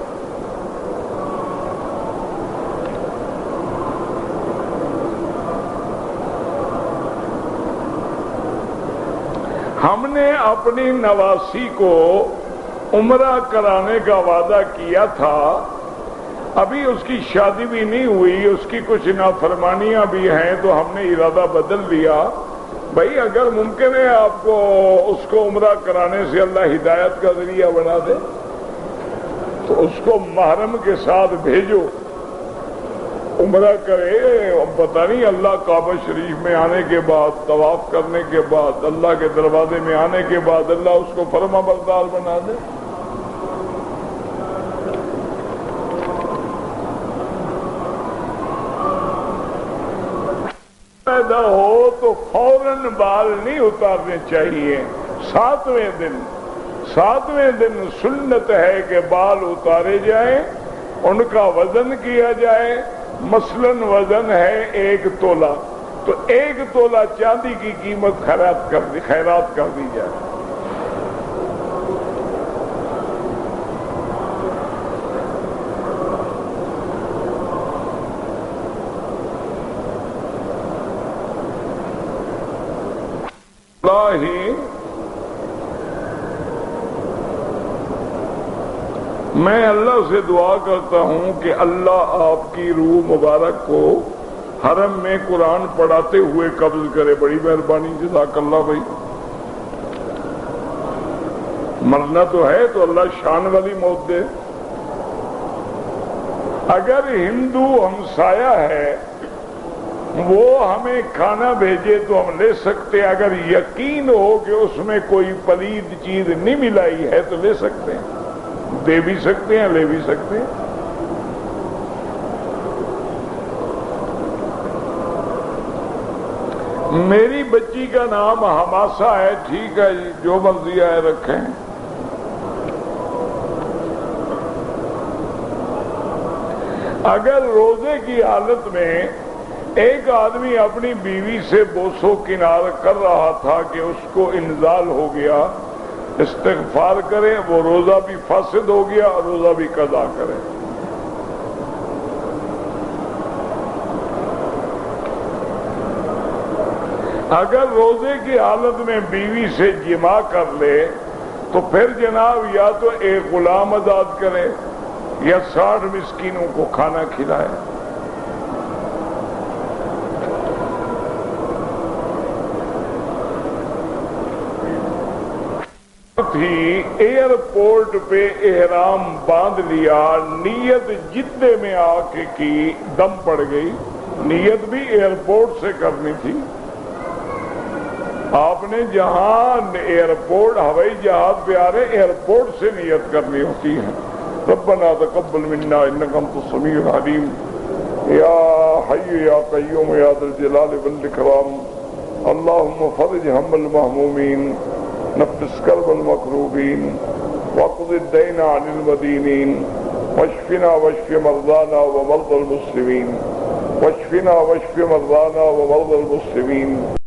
ہم نے اپنی نواسی کو عمرہ کرانے کا وعدہ کیا تھا، ابھی اس کی شادی بھی نہیں ہوئی، اس کی کچھ نافرمانیاں بھی ہیں تو ہم نے ارادہ بدل لیا۔ بھائی اگر ممکن ہے آپ کو اس کو عمرہ کرانے سے اللہ ہدایت کا ذریعہ بنا دے تو اس کو محرم کے ساتھ بھیجو، عمرہ کرے۔ اب پتہ نہیں اللہ کعبہ شریف میں آنے کے بعد، طواف کرنے کے بعد، اللہ کے دروازے میں آنے کے بعد اللہ اس کو فرما بردار بنا دے۔ پیدا ہو تو فوراً بال نہیں اتارنے چاہیے، 7ویں دن سنت ہے کہ بال اتارے جائیں، ان کا وزن کیا جائے۔ مثلاً وزن ہے 1 تولہ، تو 1 تولہ چاندی کی قیمت خیرات کر دی جائے۔ واللہ میں اللہ سے دعا کرتا ہوں کہ اللہ آپ کی روح مبارک کو حرم میں قرآن پڑھاتے ہوئے قبض کرے. بڑی مہربانی، جزاک اللہ بھائی. مرنا تو ہے تو اللہ شان والی موت دے. اگر ہندو ہمسایہ ہے وہ ہمیں کھانا بھیجے تو ہم لے سکتے ہیں. اگر یقین ہو کہ اس میں کوئی پلید چیز نہیں ملائی ہے تو لے سکتے ہیں، دے بھی سکتے ہیں، لے بھی سکتے ہیں. میری بچی کا نام حماسہ ہے، ٹھیک ہے جی، جو مرضی ہے رکھیں. اگر روزے کی حالت میں ایک آدمی اپنی بیوی سے بوس و کنار کر رہا تھا کہ اس کو انزال ہو گیا، استغفار کرے، وہ روزہ بھی فاسد ہو گیا اور روزہ بھی قضا کرے. اگر روزے کی حالت میں بیوی سے جماع کر لے تو پھر جناب یا تو ایک غلام آزاد کرے یا 60 مسکینوں کو کھانا کھلائے. تھی ایئرپورٹ پہ احرام باندھ لیا، نیت جدے میں آ کے کی، دم پڑ گئی. نیت بھی ایئرپورٹ سے کرنی تھی. آپ نے جہاں ایئرپورٹ ہوائی جہاز پہ آ رہے ایئرپورٹ سے نیت کرنی ہوتی ہے. ربنا تقبل منا انک انت السمیع العلیم یا حی یا قیوم یا ذا الجلال والاکرام. اللهم فرج هم المهمومین، نفس کرب المکروبین، واقض الدین عن المدینین، واشفنا واشف مرضانا ومرضى المسلمین، واشفنا واشف مرضانا ومرضى المسلمین.